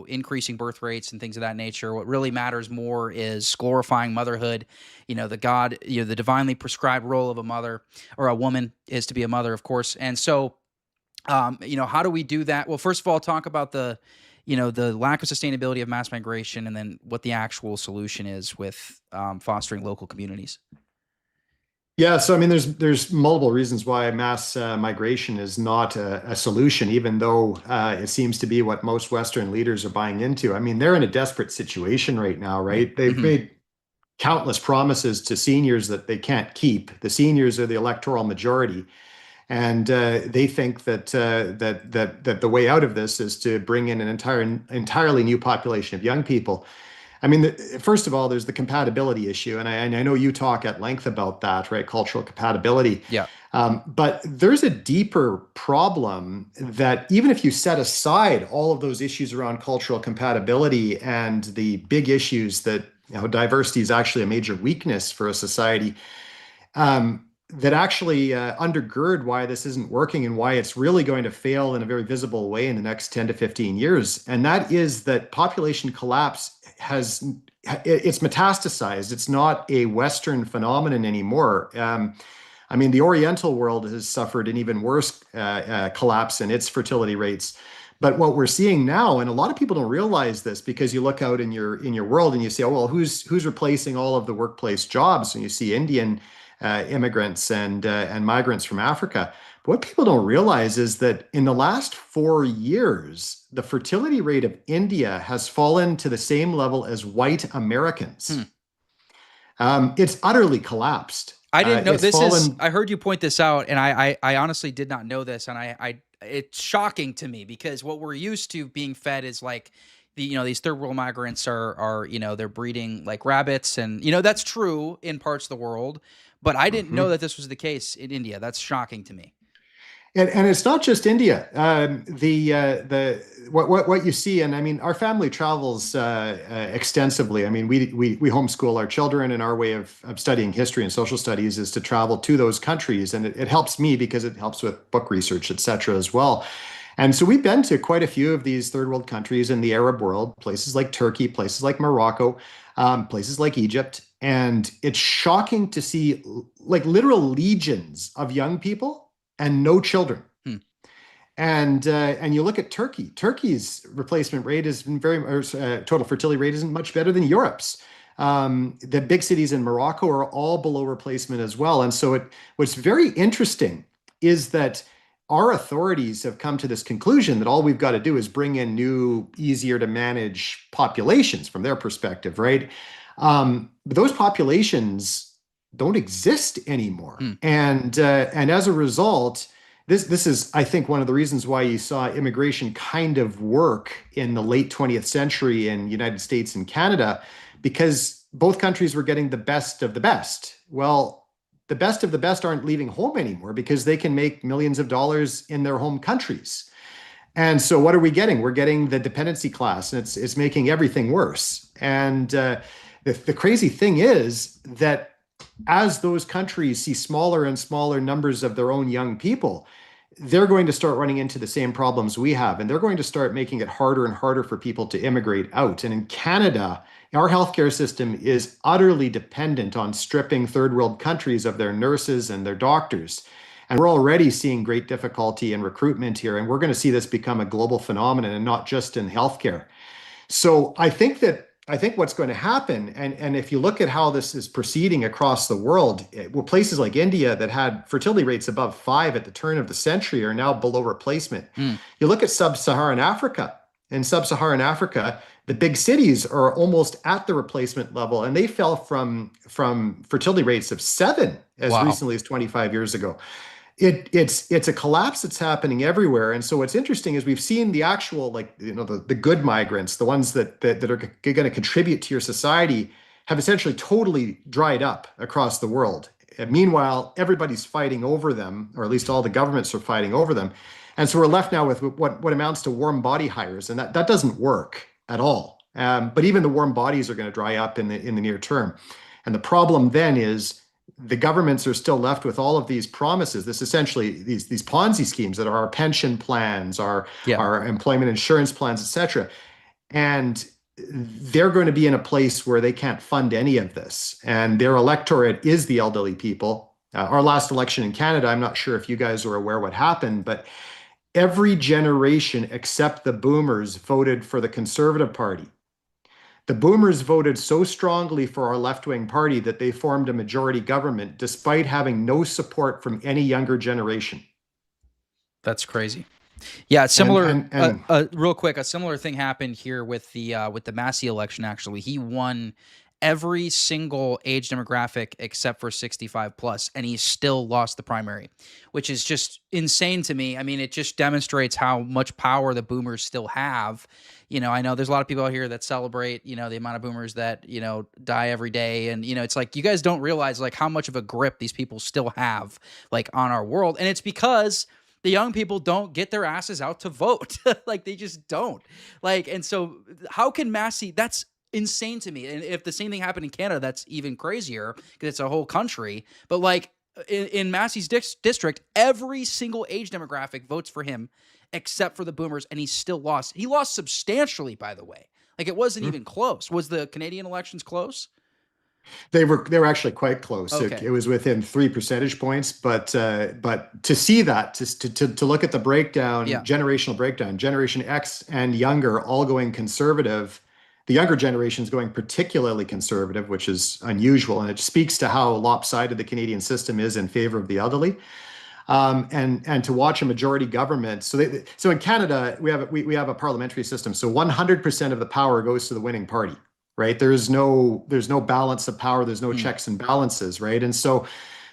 increasing birth rates and things of that nature. What really matters more is glorifying motherhood. The divinely prescribed role of a mother or a woman is to be a mother, of course. And so, how do we do that? Well, first of all, talk about the lack of sustainability of mass migration, and then what the actual solution is with fostering local communities. Yeah, so I mean, there's multiple reasons why mass migration is not a solution, even though it seems to be what most Western leaders are buying into. I mean, they're in a desperate situation right now, right? They've made countless promises to seniors that they can't keep. The seniors are the electoral majority, and they think that the way out of this is to bring in an entirely new population of young people. I mean, first of all, there's the compatibility issue, and I know you talk at length about that, right? Cultural compatibility. Yeah. But there's a deeper problem that even if you set aside all of those issues around cultural compatibility and the big issues that diversity is actually a major weakness for a society, that actually undergird why this isn't working and why it's really going to fail in a very visible way in the next 10 to 15 years. And that is that population collapse it's metastasized. It's not a Western phenomenon anymore. I mean, the Oriental world has suffered an even worse collapse in its fertility rates. But what we're seeing now, and a lot of people don't realize this because you look out in your world and you say, oh, well, who's replacing all of the workplace jobs? And you see Indian immigrants and migrants from Africa. But what people don't realize is that in the last 4 years, the fertility rate of India has fallen to the same level as white Americans. It's utterly collapsed. I didn't know I heard you point this out, and I honestly did not know this, and it's shocking to me because what we're used to being fed is like these third world migrants are they're breeding like rabbits, and that's true in parts of the world, but I didn't know that this was the case in India. That's shocking to me. And it's not just India. What you see, and I mean, our family travels extensively. I mean, we homeschool our children, and our way of studying history and social studies is to travel to those countries, and it helps me because it helps with book research, et cetera, as well. And so we've been to quite a few of these third world countries in the Arab world, places like Turkey, places like Morocco, places like Egypt, and it's shocking to see like literal legions of young people and no children. And you look at Turkey. Turkey's replacement rate has been total fertility rate isn't much better than Europe's. The big cities in Morocco are all below replacement as well. And so what's very interesting is that our authorities have come to this conclusion that all we've got to do is bring in new, easier to manage populations from their perspective, right? But those populations don't exist anymore. And as a result, this is, I think, one of the reasons why you saw immigration kind of work in the late 20th century in the United States and Canada, because both countries were getting the best of the best. Well, the best of the best aren't leaving home anymore because they can make millions of dollars in their home countries. And so what are we getting? We're getting the dependency class, and it's making everything worse. And the crazy thing is that as those countries see smaller and smaller numbers of their own young people, they're going to start running into the same problems we have, and they're going to start making it harder and harder for people to immigrate out. And in Canada, our healthcare system is utterly dependent on stripping third world countries of their nurses and their doctors. And we're already seeing great difficulty in recruitment here, and we're going to see this become a global phenomenon and not just in healthcare. So I think what's going to happen, and if you look at how this is proceeding across the world, places like India that had fertility rates above 5 at the turn of the century are now below replacement. You look at sub-Saharan Africa. In sub-Saharan Africa, the big cities are almost at the replacement level, and they fell from fertility rates of 7 as recently as 25 years ago. It's a collapse that's happening everywhere. And so what's interesting is we've seen the actual, the good migrants, the ones that are going to contribute to your society, have essentially totally dried up across the world. And meanwhile, everybody's fighting over them, or at least all the governments are fighting over them. And so we're left now with what amounts to warm body hires, and that doesn't work at all. But even the warm bodies are going to dry up in the near term. And the problem then is the governments are still left with all of these promises, these Ponzi schemes that are our pension plans, our employment insurance plans, et cetera. And they're going to be in a place where they can't fund any of this. And their electorate is the elderly people. Our last election in Canada, I'm not sure if you guys are aware what happened, but every generation except the boomers voted for the Conservative Party. The boomers voted so strongly for our left-wing party that they formed a majority government despite having no support from any younger generation. That's crazy. Yeah, similar. Real quick, a similar thing happened here with the Massey election. Actually, he won every single age demographic except for 65 plus, and he still lost the primary, which is just insane to me. I mean, it just demonstrates how much power the boomers still have. You know, I know there's a lot of people out here that celebrate, you know, the amount of boomers that, you know, die every day. And, you know, it's like, you guys don't realize like how much of a grip these people still have like on our world. And it's because the young people don't get their asses out to vote. Like they just don't. Like, and so how can Massey, that's insane to me. And if the same thing happened in Canada, that's even crazier because it's a whole country. But like in Massey's district, every single age demographic votes for him except for the boomers, and he still lost. He lost substantially, by the way. Like it wasn't even close. Was the Canadian elections close? They were actually quite close. Okay. It was within 3 percentage points, but to see that, to look at the breakdown, generational breakdown, Generation X and younger all going conservative, the younger generation's going particularly conservative, which is unusual, and it speaks to how lopsided the Canadian system is in favor of the elderly. And to watch a majority government. So in Canada, we have a parliamentary system. So 100% of the power goes to the winning party, right? There's no balance of power. There's no checks and balances, right? And so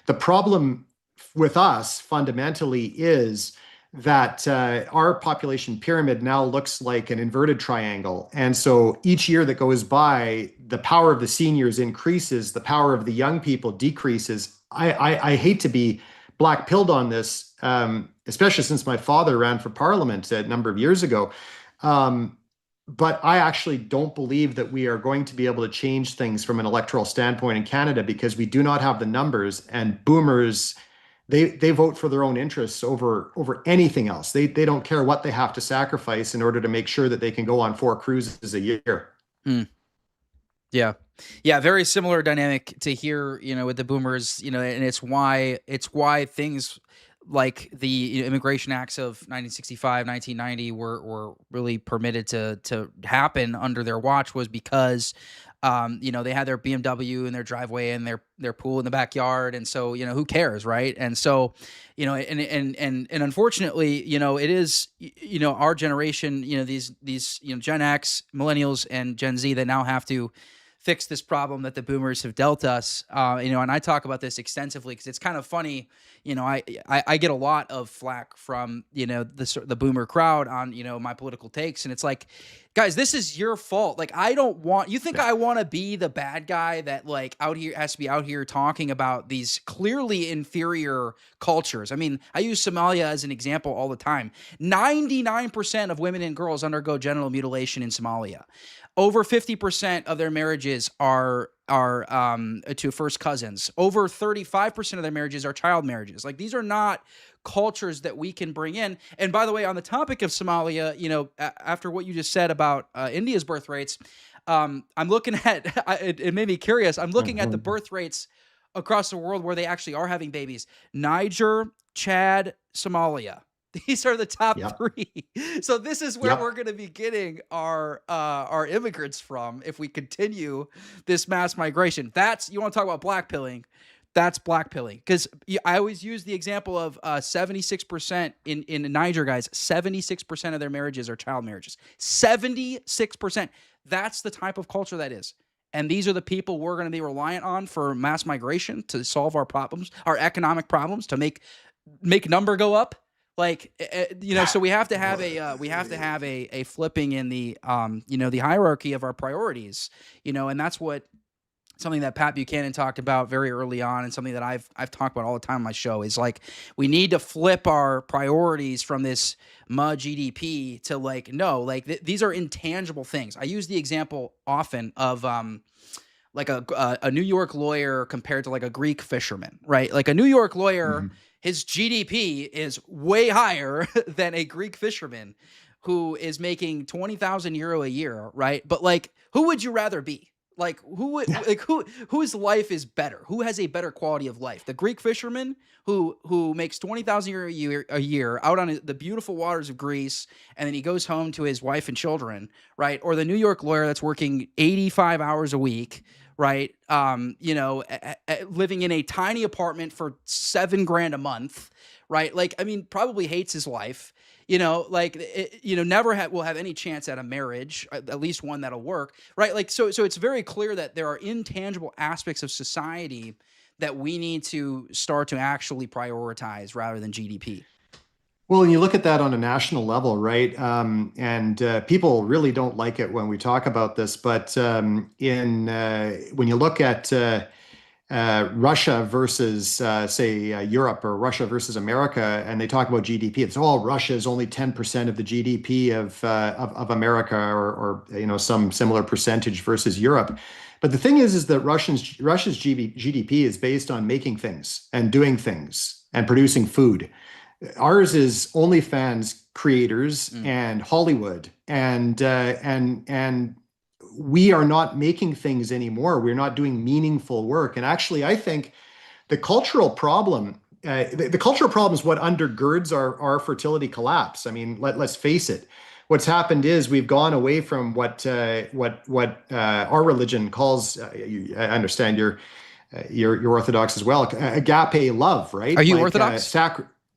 the problem with us fundamentally is that our population pyramid now looks like an inverted triangle. And so each year that goes by, the power of the seniors increases, the power of the young people decreases. I hate to be black-pilled on this, especially since my father ran for parliament a number of years ago. But I actually don't believe that we are going to be able to change things from an electoral standpoint in Canada because we do not have the numbers, and boomers, they vote for their own interests over anything else. They don't care what they have to sacrifice in order to make sure that they can go on 4 cruises a year. Yeah. Yeah, very similar dynamic to here, you know, with the boomers, you know, and it's why things like the immigration acts of 1965, 1990 were really permitted to happen under their watch, was because they had their BMW in their driveway and their pool in the backyard. And so, who cares, right? And so, and unfortunately, it is, our generation, these Gen X, millennials, and Gen Z that now have to fix this problem that the boomers have dealt us. And I talk about this extensively because it's kind of funny. I get a lot of flack from, the boomer crowd on, my political takes. And it's like, guys, this is your fault. Like, I don't want, you think I want to be the bad guy that like has to be out here talking about these clearly inferior cultures. I mean, I use Somalia as an example all the time. 99% of women and girls undergo genital mutilation in Somalia. Over 50% of their marriages are to first cousins. Over 35% of their marriages are child marriages. Like, these are not cultures that we can bring in. And by the way, on the topic of Somalia, after what you just said about India's birth rates, I'm looking at it made me curious. I'm looking at the birth rates across the world where they actually are having babies. Niger, Chad, Somalia. These are the top three. So this is where we're going to be getting our immigrants from if we continue this mass migration. You want to talk about blackpilling? That's blackpilling. Because I always use the example of 76% in Niger, guys. 76% of their marriages are child marriages. 76%. That's the type of culture that is. And these are the people we're going to be reliant on for mass migration to solve our problems, our economic problems, to make number go up. Like, so we have to have a flipping in the the hierarchy of our priorities, and that's something that Pat Buchanan talked about very early on, and something that I've talked about all the time on my show is like, we need to flip our priorities from this GDP to like, no, like these are intangible things. I use the example often of like a New York lawyer compared to like a Greek fisherman, right? Like a New York lawyer, his GDP is way higher than a Greek fisherman who is making 20,000 euro a year, right? But like, who would you rather be? Like, whose life is better? Who has a better quality of life? The Greek fisherman who makes 20,000 euro a year out on the beautiful waters of Greece, and then he goes home to his wife and children, right? Or the New York lawyer that's working 85 hours a week, right? Living in a tiny apartment for $7,000 a month, right? Like, I mean, probably hates his life, never will have any chance at a marriage, at least one that'll work, right? Like, so it's very clear that there are intangible aspects of society that we need to start to actually prioritize rather than GDP. Well, and you look at that on a national level, right? And people really don't like it when we talk about this, but when you look at Russia versus, say, Europe, or Russia versus America, and they talk about GDP, it's Russia is only 10% of the GDP of America, or some similar percentage versus Europe. But the thing is that Russia's GDP is based on making things and doing things and producing food. Ours is OnlyFans creators and Hollywood, and we are not making things anymore. We're not doing meaningful work. And actually, I think the cultural problem, the cultural problem is what undergirds our fertility collapse. I mean, let's face it. What's happened is we've gone away from what our religion calls. I understand you're Orthodox as well. Agape love, right? Are you Orthodox?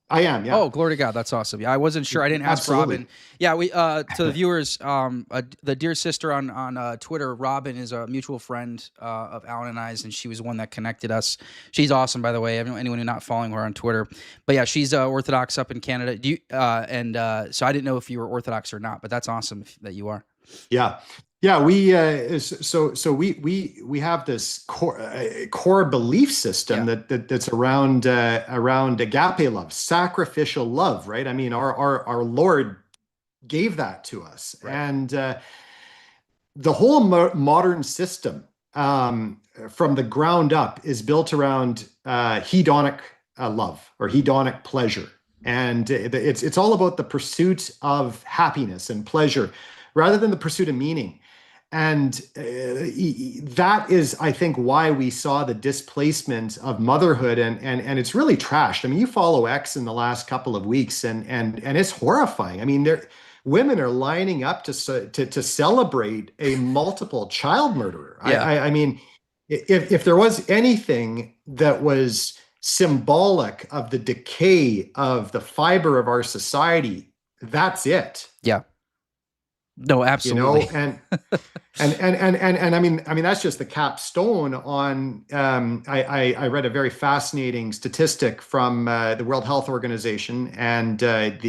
I am, yeah. Oh, glory to God. That's awesome. Yeah, I wasn't sure. I didn't ask Absolutely. Robin. Yeah, we to the viewers, the dear sister on Twitter, Robin, is a mutual friend of Alan and I's, and she was the one that connected us. She's awesome, by the way. Anyone who's not following her on Twitter, but yeah, she's Orthodox up in Canada. Do you? So I didn't know if you were Orthodox or not, but that's awesome that you are. Yeah. Yeah, we have this core belief system that's around agape love, sacrificial love, right? I mean, our Lord gave that to us, right. And the whole modern system from the ground up is built around hedonic love, or hedonic pleasure, and it's all about the pursuit of happiness and pleasure rather than the pursuit of meaning. And that is, I think, why we saw the displacement of motherhood, and it's really trashed. I mean, you follow X in the last couple of weeks, and it's horrifying. I mean, women are lining up to celebrate a multiple child murderer. Yeah. I mean, if there was anything that was symbolic of the decay of the fiber of our society, that's it. Yeah. No, absolutely. And I mean that's just the capstone on. I read a very fascinating statistic from the World Health Organization, and that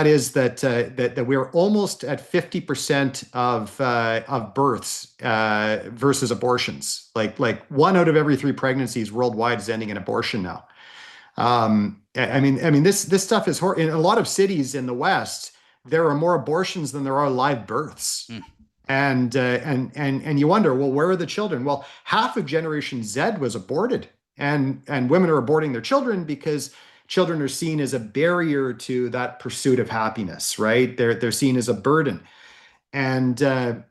is that we're almost at 50% of births versus abortions. Like 1 out of every 3 pregnancies worldwide is ending in abortion now. I mean this stuff is in a lot of cities in the West. There are more abortions than there are live births. And you wonder, well, where are the children? Well, half of Generation Z was aborted, and women are aborting their children because children are seen as a barrier to that pursuit of happiness, right? They're seen as a burden. And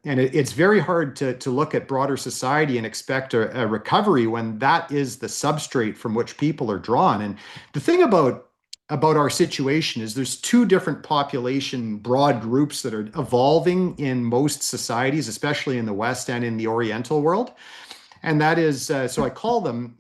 it's very hard to look at broader society and expect a recovery when that is the substrate from which people are drawn. And the thing about our situation is there's 2 different population broad groups that are evolving in most societies, especially in the West and in the Oriental world. And that is, so I call them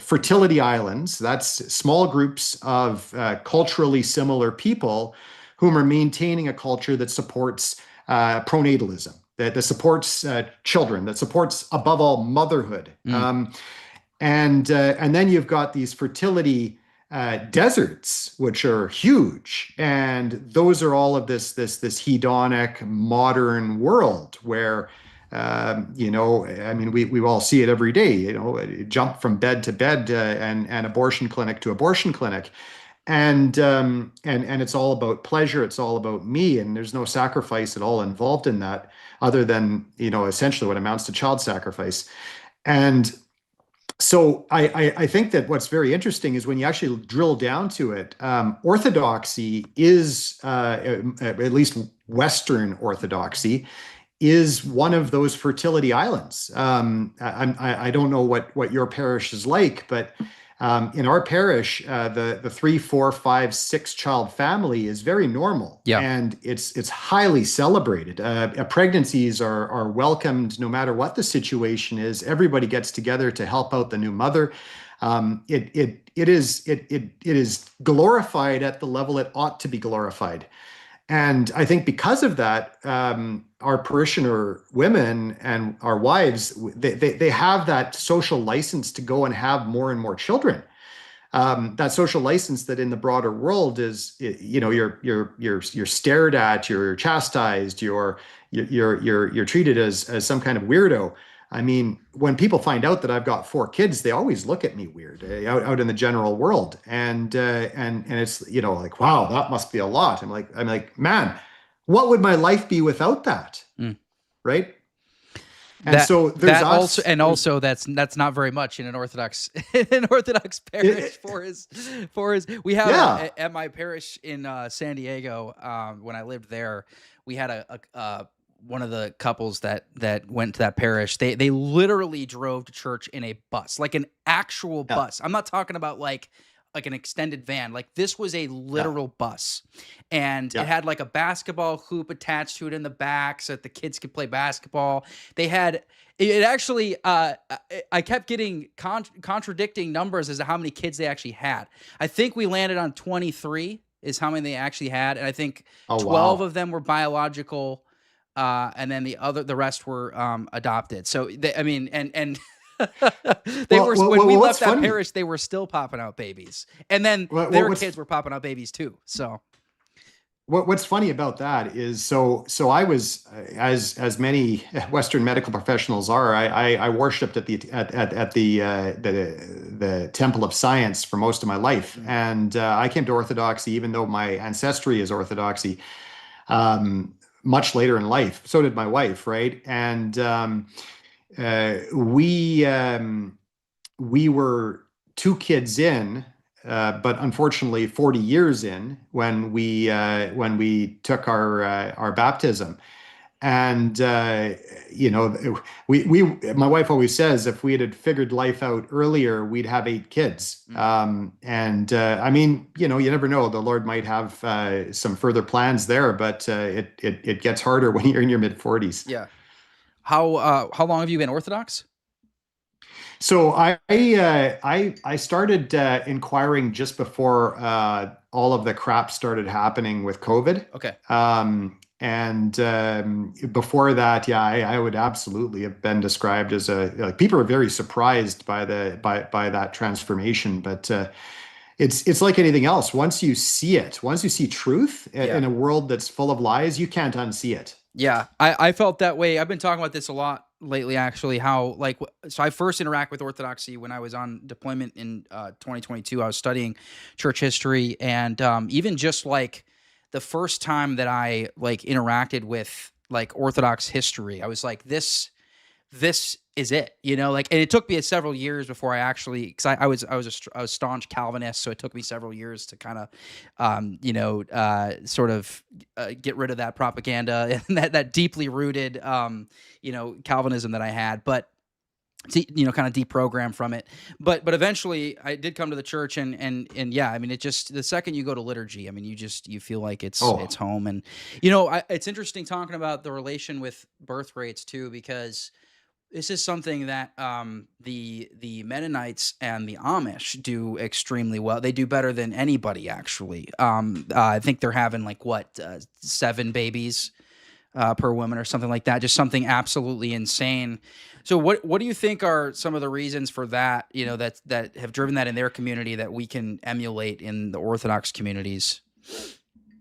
fertility islands. That's small groups of culturally similar people whom are maintaining a culture that supports pronatalism, that supports children, that supports above all motherhood. And then you've got these fertility deserts, which are huge, and those are all of this hedonic modern world where I mean we all see it every day, jump from bed to bed and abortion clinic to abortion clinic, and it's all about pleasure, it's all about me, and there's no sacrifice at all involved in that other than essentially what amounts to child sacrifice. And so I think that what's very interesting is when you actually drill down to it, Orthodoxy is, at least Western Orthodoxy, is one of those fertility islands. I don't know what your parish is like, but in our parish, the 3, 4, 5, 6 child family is very normal, and it's highly celebrated. Pregnancies are welcomed no matter what the situation is. Everybody gets together to help out the new mother. It is glorified at the level it ought to be glorified. And I think because of that, our parishioner women and our wives, they have that social license to go and have more and more children. That social license that in the broader world is, you're stared at, you're chastised, you're treated as some kind of weirdo. I mean, when people find out that I've got 4 kids, they always look at me weird out in the general world, and it's like, wow, that must be a lot. I'm like, man, what would my life be without that, right? And so there's also that's not very much in an Orthodox parish for his. We have at my parish in San Diego, when I lived there, we had a one of the couples that went to that parish. They literally drove to church in a bus, like an actual bus. I'm not talking about like an extended van. Like this was a literal bus, and it had like a basketball hoop attached to it in the back so that the kids could play basketball. They had it actually. I kept getting contradicting numbers as to how many kids they actually had. I think we landed on 23 is how many they actually had, and I think 12 of them were biological. And then the rest were adopted. So when we left that parish, they were still popping out babies, and then their kids were popping out babies too. So, what's funny about that is, so I was, as many Western medical professionals are, I worshipped at the Temple of Science for most of my life, and I came to Orthodoxy even though my ancestry is Orthodoxy. Much later in life. So did my wife, right? And we were 2 kids in, but unfortunately 40 years in when we took our baptism. And my wife always says if we had figured life out earlier, we'd have 8 kids. I mean, you never know. The Lord might have some further plans there, but it gets harder when you're in your mid-40s. Yeah. How long have you been Orthodox? So I started inquiring just before all of the crap started happening with COVID. Okay. Before that, yeah, I would absolutely have been described as people are very surprised by that transformation, but it's like anything else. Once you see truth in a world that's full of lies, you can't unsee it. Yeah, I felt that way. I've been talking about this a lot lately, actually, how so I first interact with Orthodoxy when I was on deployment in 2022. I was studying church history, and even just the first time that I interacted with Orthodox history, I was like, this is it, and it took me several years before I actually, because I was a staunch Calvinist, so it took me several years to kind of, sort of get rid of that propaganda and that deeply rooted, Calvinism that I had, but kind of deprogram from it. But eventually I did come to the church and yeah, I mean, it just, the second you go to liturgy, I mean, you feel like it's home. And, it's interesting talking about the relation with birth rates too, because this is something that the Mennonites and the Amish do extremely well. They do better than anybody, actually. I think they're having 7 babies per woman or something like that. Just something absolutely insane. So what do you think are some of the reasons for that, that have driven that in their community that we can emulate in the Orthodox communities?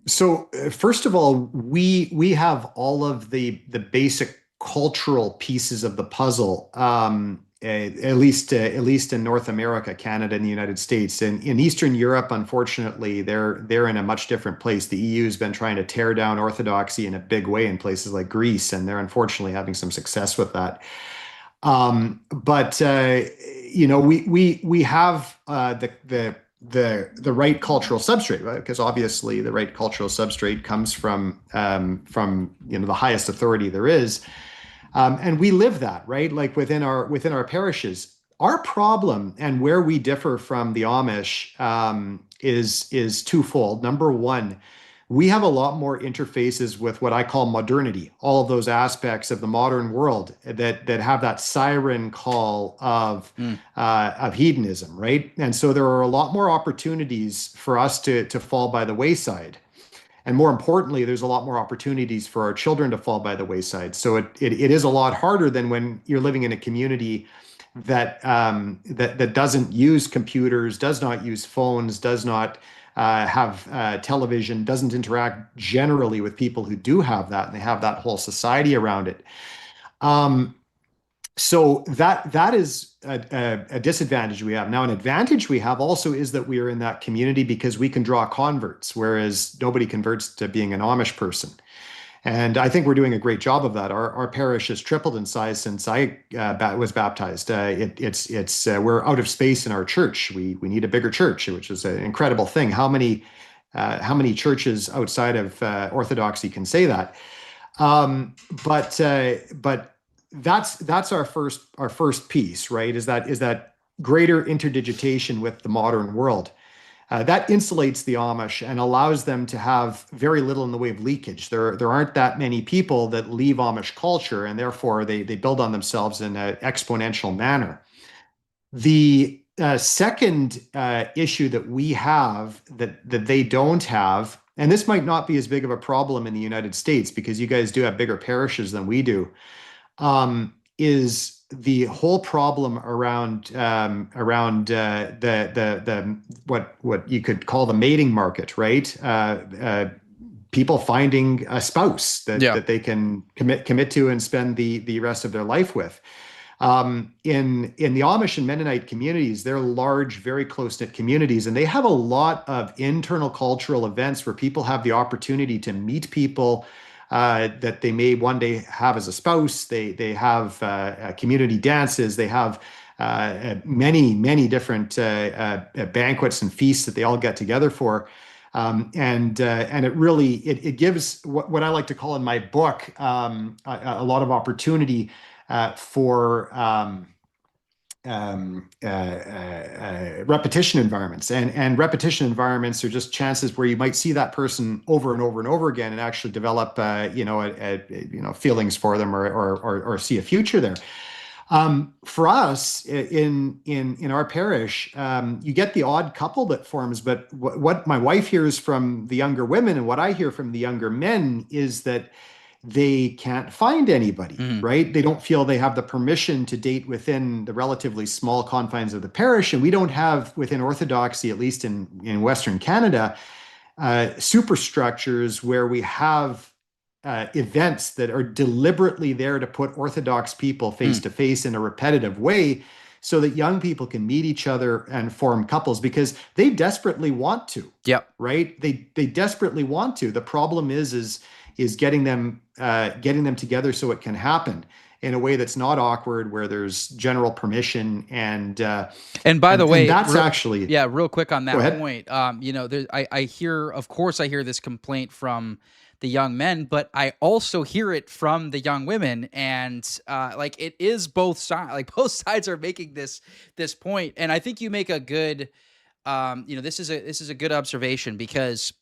So first of all, we have all of the basic cultural pieces of the puzzle, at least in North America, Canada, and the United States. And in Eastern Europe, unfortunately, they're in a much different place. The EU has been trying to tear down Orthodoxy in a big way in places like Greece, and they're unfortunately having some success with that. We have the right cultural substrate, right? Because obviously the right cultural substrate comes from the highest authority there is. And we live that, right? Like within our parishes. Our problem and where we differ from the Amish is twofold. Number one, we have a lot more interfaces with what I call modernity, all of those aspects of the modern world that have that siren call of hedonism, right? And so there are a lot more opportunities for us to fall by the wayside. And more importantly, there's a lot more opportunities for our children to fall by the wayside. So it is a lot harder than when you're living in a community that doesn't use computers, does not use phones, does not have television, doesn't interact generally with people who do have that, and they have that whole society around it. So that is a disadvantage we have. Now, an advantage we have also is that we are in that community because we can draw converts, whereas nobody converts to being an Amish person. And I think we're doing a great job of that. Our parish has tripled in size since I was baptized. We're out of space in our church. We need a bigger church, which is an incredible thing. How many churches outside of Orthodoxy can say that? But that's our first piece, right? Is that greater interdigitation with the modern world. That insulates the Amish and allows them to have very little in the way of leakage. There aren't that many people that leave Amish culture, and therefore they build on themselves in an exponential manner. The second issue that we have that they don't have, and this might not be as big of a problem in the United States because you guys do have bigger parishes than we do, is the whole problem around the what you could call the mating market, right? People finding a spouse that they can commit to and spend the rest of their life with. In the Amish and Mennonite communities, they're large, very close-knit communities, and they have a lot of internal cultural events where people have the opportunity to meet people that they may one day have as a spouse. They have community dances. They have many different banquets and feasts that they all get together for. And it really it gives what I like to call in my book a lot of opportunity for repetition environments, and repetition environments are just chances where you might see that person over and over and over again and actually develop feelings for them or see a future there. For us in our parish, you get the odd couple that forms, but what my wife hears from the younger women and what I hear from the younger men is that they can't find anybody, right? They don't feel they have the permission to date within the relatively small confines of the parish. And we don't have within Orthodoxy, at least in Western Canada, superstructures where we have events that are deliberately there to put Orthodox people face to face in a repetitive way so that young people can meet each other and form couples, because they desperately want to. Yep. Right? They desperately want to. The problem is getting them together so it can happen in a way that's not awkward, where there's general permission and by the way, that's actually real quick on that point. I hear this complaint from the young men, but I also hear it from the young women, and it is both sides. Like, both sides are making this point, and I think you make a good, this is a good observation, because.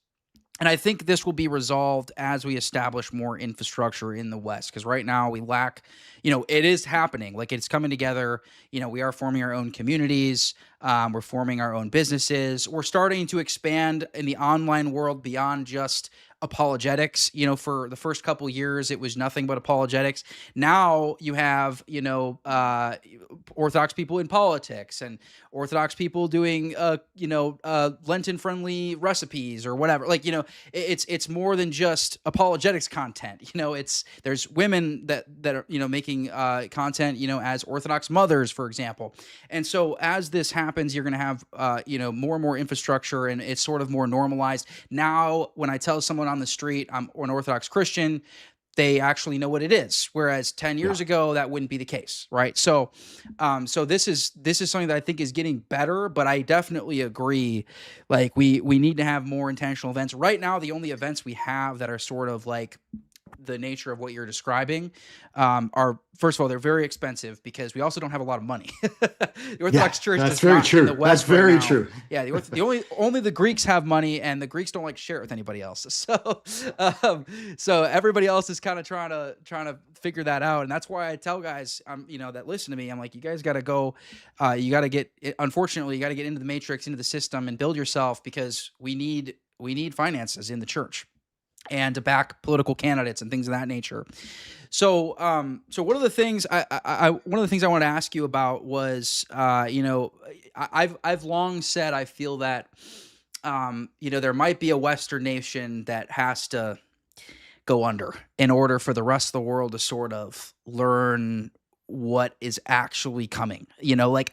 And I think this will be resolved as we establish more infrastructure in the West, because right now we lack, it is happening. Like, it's coming together. We are forming our own communities. We're forming our own businesses. We're starting to expand in the online world beyond just apologetics. For the first couple of years, it was nothing but apologetics. Now you have, Orthodox people in politics, and Orthodox people doing, Lenten-friendly recipes or whatever. It's more than just apologetics content. There's women that are, making content, as Orthodox mothers, for example. And so as this happens, you're going to have, more and more infrastructure, and it's sort of more normalized. Now, when I tell someone on the street I'm an Orthodox Christian, they actually know what it is. Whereas 10 years ago, that wouldn't be the case, right? So, this is something that I think is getting better, but I definitely agree. Like, we need to have more intentional events. Right now, the only events we have that are sort of like the nature of what you're describing are, first of all, they're very expensive, because we also don't have a lot of money. The Orthodox Church that's does very not true. in the West That's very right now. true. Yeah, only the Greeks have money, and the Greeks don't like to share it with anybody else. So everybody else is kind of trying to figure that out, and that's why I tell guys, that listen to me, I'm like, you guys got to go. You got to get. Unfortunately, you got to get into the matrix, into the system, and build yourself, because we need finances in the church, and to back political candidates and things of that nature. So, one of the things I wanted to ask you about was, I've long said I feel that, there might be a Western nation that has to go under in order for the rest of the world to sort of learn what is actually coming.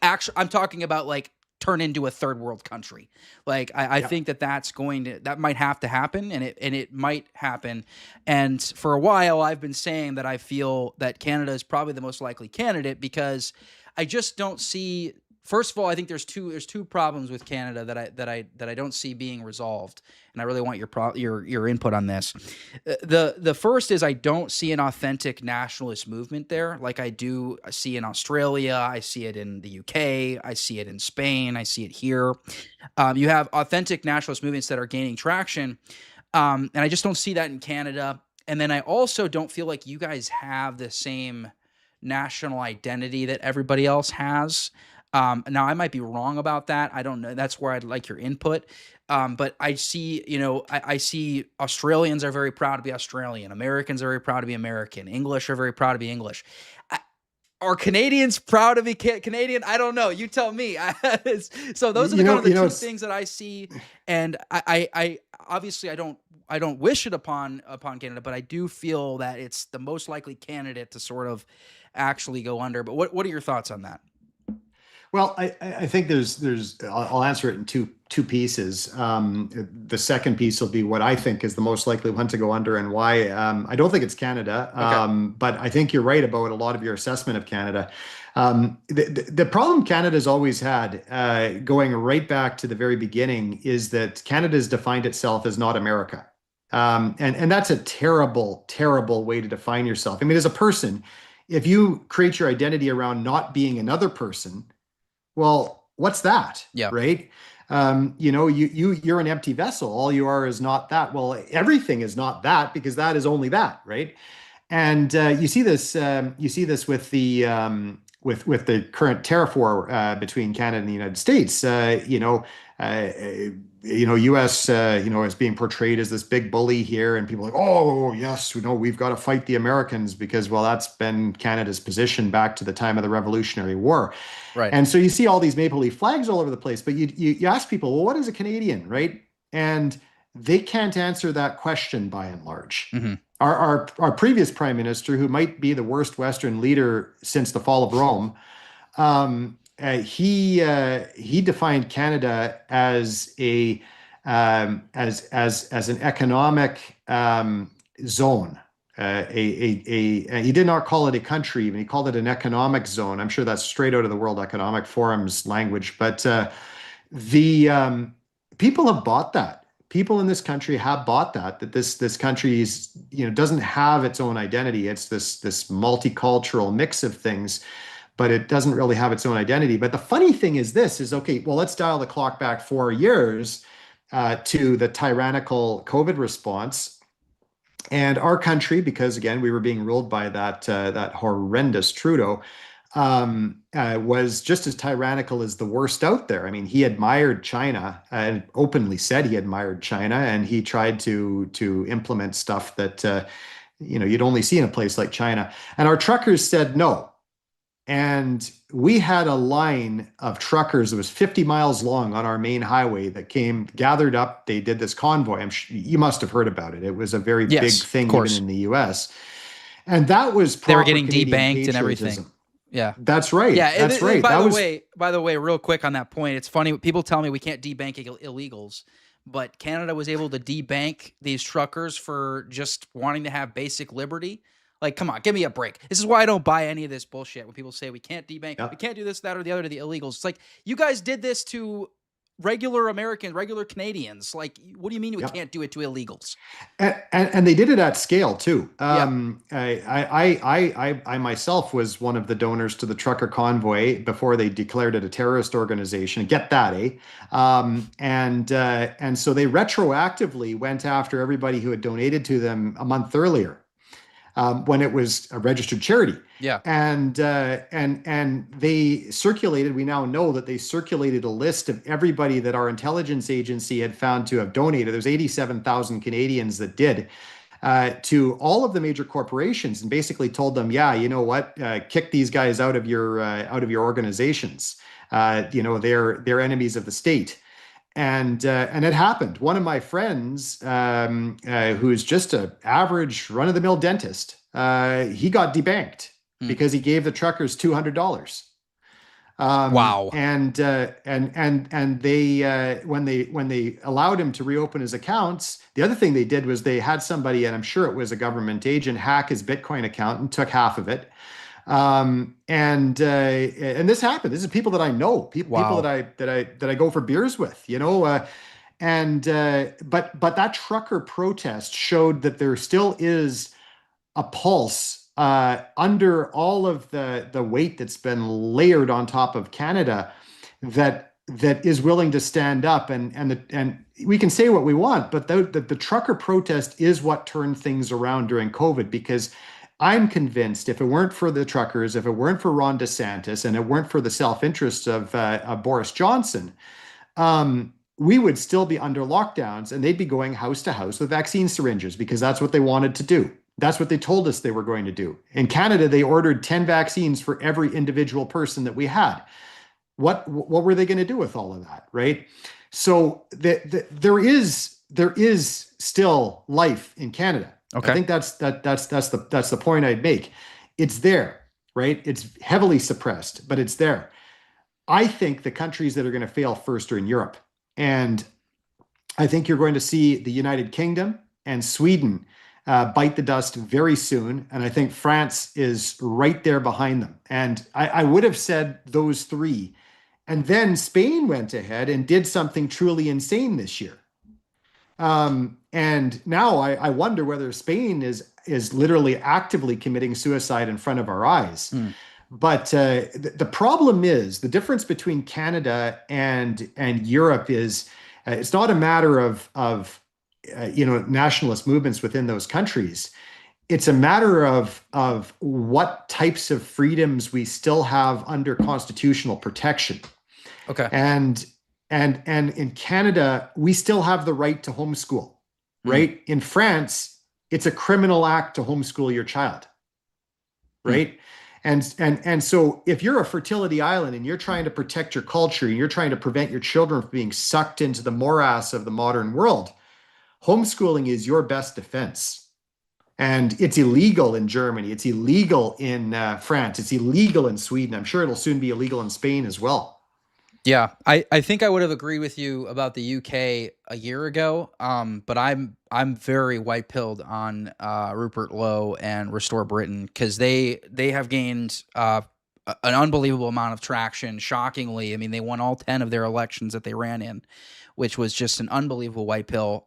I'm talking about turn into a third world country. I think that might have to happen, and it might happen. And for a while, I've been saying that I feel that Canada is probably the most likely candidate, because I just don't see. First of all, I think there's two problems with Canada that I don't see being resolved, and I really want your input on this. The first is I don't see an authentic nationalist movement there, like I do see in Australia. I see it in the UK. I see it in Spain. I see it here. You have authentic nationalist movements that are gaining traction, and I just don't see that in Canada. And then I also don't feel like you guys have the same national identity that everybody else has. Now, I might be wrong about that. I don't know. That's where I'd like your input. But I see, I see Australians are very proud to be Australian. Americans are very proud to be American. English are very proud to be English. Are Canadians proud to be Canadian? I don't know. You tell me. So those are the two things that I see. And I obviously I don't wish it upon Canada, but I do feel that it's the most likely candidate to sort of actually go under. But what are your thoughts on that? Well, I think I'll answer it in two pieces. The second piece will be what I think is the most likely one to go under and why. I don't think it's Canada, but I think you're right about a lot of your assessment of Canada. The problem Canada's always had, going right back to the very beginning, is that Canada's defined itself as not America. And that's a terrible, terrible way to define yourself. I mean, as a person, if you create your identity around not being another person, well, what's that? Yeah. Right. You're an empty vessel. All you are is not that. Well, everything is not that, because that is only that. Right. And you see this with the with the current tariff war between Canada and the United States. U.S. Is being portrayed as this big bully here, and people are like, oh yes, we've got to fight the Americans because, well, that's been Canada's position back to the time of the Revolutionary War. Right. And so you see all these maple leaf flags all over the place, but you ask people, well, what is a Canadian, right? And they can't answer that question by and large. Mm-hmm. Our previous prime minister, who might be the worst Western leader since the fall of Rome, he defined Canada as an economic zone. He did not call it a country, even he called it an economic zone. I'm sure that's straight out of the World Economic Forum's language, but the people have bought that. People in this country have bought that this country is, doesn't have its own identity. It's this multicultural mix of things, but it doesn't really have its own identity. But the funny thing is okay, well, let's dial the clock back 4 years to the tyrannical COVID response. And our country, because again, we were being ruled by that horrendous Trudeau, was just as tyrannical as the worst out there. I mean, he admired China and openly said he admired China, and he tried to implement stuff that you'd only see in a place like China. And our truckers said no. And we had a line of truckers that was 50 miles long on our main highway that gathered up. They did this convoy. You must have heard about it. It was a very big thing even in the US. And that was proper they were getting Canadian debanked and patriotism. everything. Yeah, that's right. Yeah, that's right. By the way, real quick on that point, it's funny. People tell me we can't debank illegals, but Canada was able to debank these truckers for just wanting to have basic liberty. Like, come on, give me a break. This is why I don't buy any of this bullshit when people say we can't debank, we can't do this, that, or the other to the illegals. It's like, you guys did this to regular Americans, regular Canadians. Like, what do you mean we can't do it to illegals? And they did it at scale too. I myself was one of the donors to the trucker convoy before they declared it a terrorist organization. Get that, eh? And so they retroactively went after everybody who had donated to them a month earlier. When it was a registered charity. Yeah. And they circulated, we now know that they circulated a list of everybody that our intelligence agency had found to have donated. There's 87,000 Canadians that did, to all of the major corporations, and basically told them, yeah, you know what, kick these guys out of your organizations. They're enemies of the state. And it happened. One of my friends, who's just an average run-of-the-mill dentist, he got debanked because he gave the truckers $200. Wow. And they when they allowed him to reopen his accounts, the other thing they did was they had somebody, and I'm sure it was a government agent, hack his Bitcoin account and took half of it. And this happened. This is people that I know, people that I go for beers with, but that trucker protest showed that there still is a pulse under all of the weight that's been layered on top of Canada that is willing to stand up, and we can say what we want, but the trucker protest is what turned things around during COVID, because I'm convinced if it weren't for the truckers, if it weren't for Ron DeSantis, and it weren't for the self-interest of Boris Johnson, we would still be under lockdowns, and they'd be going house to house with vaccine syringes, because that's what they wanted to do. That's what they told us they were going to do. In Canada, they ordered 10 vaccines for every individual person that we had. What were they going to do with all of that, right? So there is still life in Canada. Okay. I think that's the point I'd make. It's there, right? It's heavily suppressed, but it's there. I think the countries that are going to fail first are in Europe. And I think you're going to see the United Kingdom and Sweden bite the dust very soon. And I think France is right there behind them. And I would have said those three. And then Spain went ahead and did something truly insane this year. And now I wonder whether Spain is literally actively committing suicide in front of our eyes. But the problem is the difference between Canada and Europe is it's not a matter of nationalist movements within those countries. It's a matter of what types of freedoms we still have under constitutional protection. Okay. And in Canada, we still have the right to homeschool, right? In France, it's a criminal act to homeschool your child, right? And so if you're a fertility island and you're trying to protect your culture and you're trying to prevent your children from being sucked into the morass of the modern world, homeschooling is your best defense. And it's illegal in Germany. It's illegal in France. It's illegal in Sweden. I'm sure it'll soon be illegal in Spain as well. Yeah, I think I would have agreed with you about the UK a year ago, but I'm very white-pilled on Rupert Lowe and Restore Britain because they have gained an unbelievable amount of traction. Shockingly, I mean, they won all 10 of their elections that they ran in, which was just an unbelievable white pill.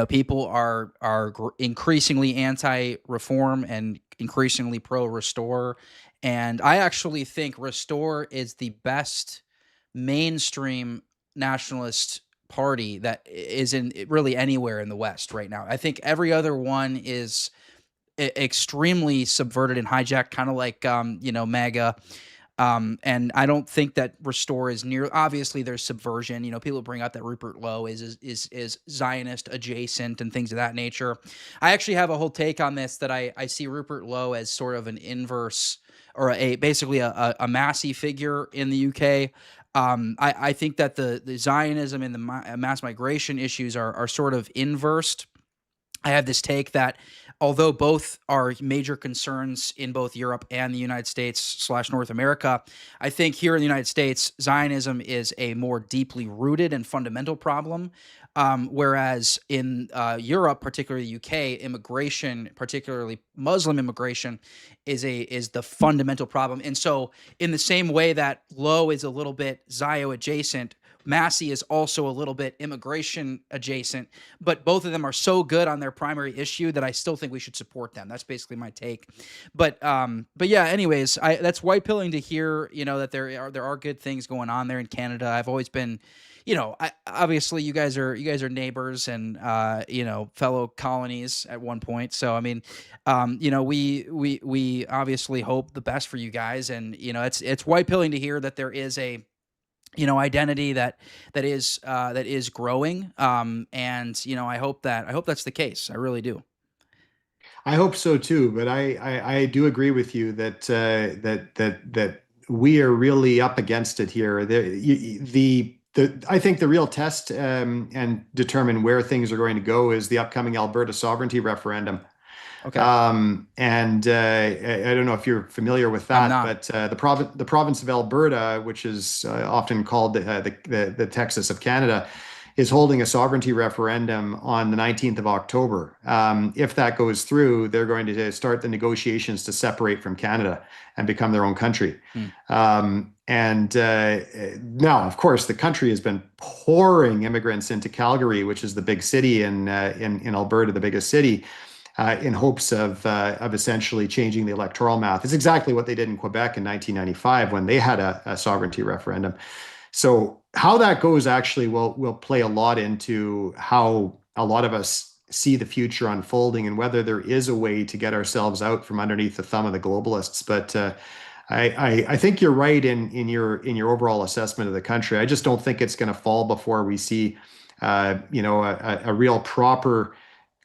People are increasingly anti-reform and increasingly pro-restore, and I actually think Restore is the best mainstream nationalist party that is in really anywhere in the West right now. I think every other one is extremely subverted and hijacked, kind of like MAGA. And I don't think that Restore is near. Obviously, there's subversion. People bring out that Rupert Lowe is Zionist adjacent and things of that nature. I actually have a whole take on this that I see Rupert Lowe as sort of an inverse or basically a Massey figure in the UK. I think that the Zionism and the mass migration issues are sort of inversed. I have this take that although both are major concerns in both Europe and the United States / North America, I think here in the United States, Zionism is a more deeply rooted and fundamental problem. Whereas in Europe, particularly the UK, immigration, particularly Muslim immigration, is the fundamental problem. And so in the same way that Lowe is a little bit Zio adjacent, Massey is also a little bit immigration adjacent, but both of them are so good on their primary issue that I still think we should support them. That's basically my take. But yeah, anyways, that's white pilling to hear, that there are good things going on there in Canada. I've always been, obviously you guys are neighbors and fellow colonies at one point. So I mean, we obviously hope the best for you guys, and it's white pilling to hear that there is a identity that is growing. And I hope that's the case. I really do. I hope so too. But I do agree with you that we are really up against it here. I think the real test and determine where things are going to go is the upcoming Alberta sovereignty referendum. Okay. And I don't know if you're familiar with that, but the province of Alberta, which is often called the Texas of Canada, is holding a sovereignty referendum on the 19th of October. If that goes through, they're going to start the negotiations to separate from Canada and become their own country. And now, of course, the country has been pouring immigrants into Calgary, which is the big city in Alberta, the biggest city. In hopes of essentially changing the electoral math. It's exactly what they did in Quebec in 1995 when they had a sovereignty referendum. So how that goes actually will play a lot into how a lot of us see the future unfolding and whether there is a way to get ourselves out from underneath the thumb of the globalists. But I think you're right in your overall assessment of the country. I just don't think it's going to fall before we see a real proper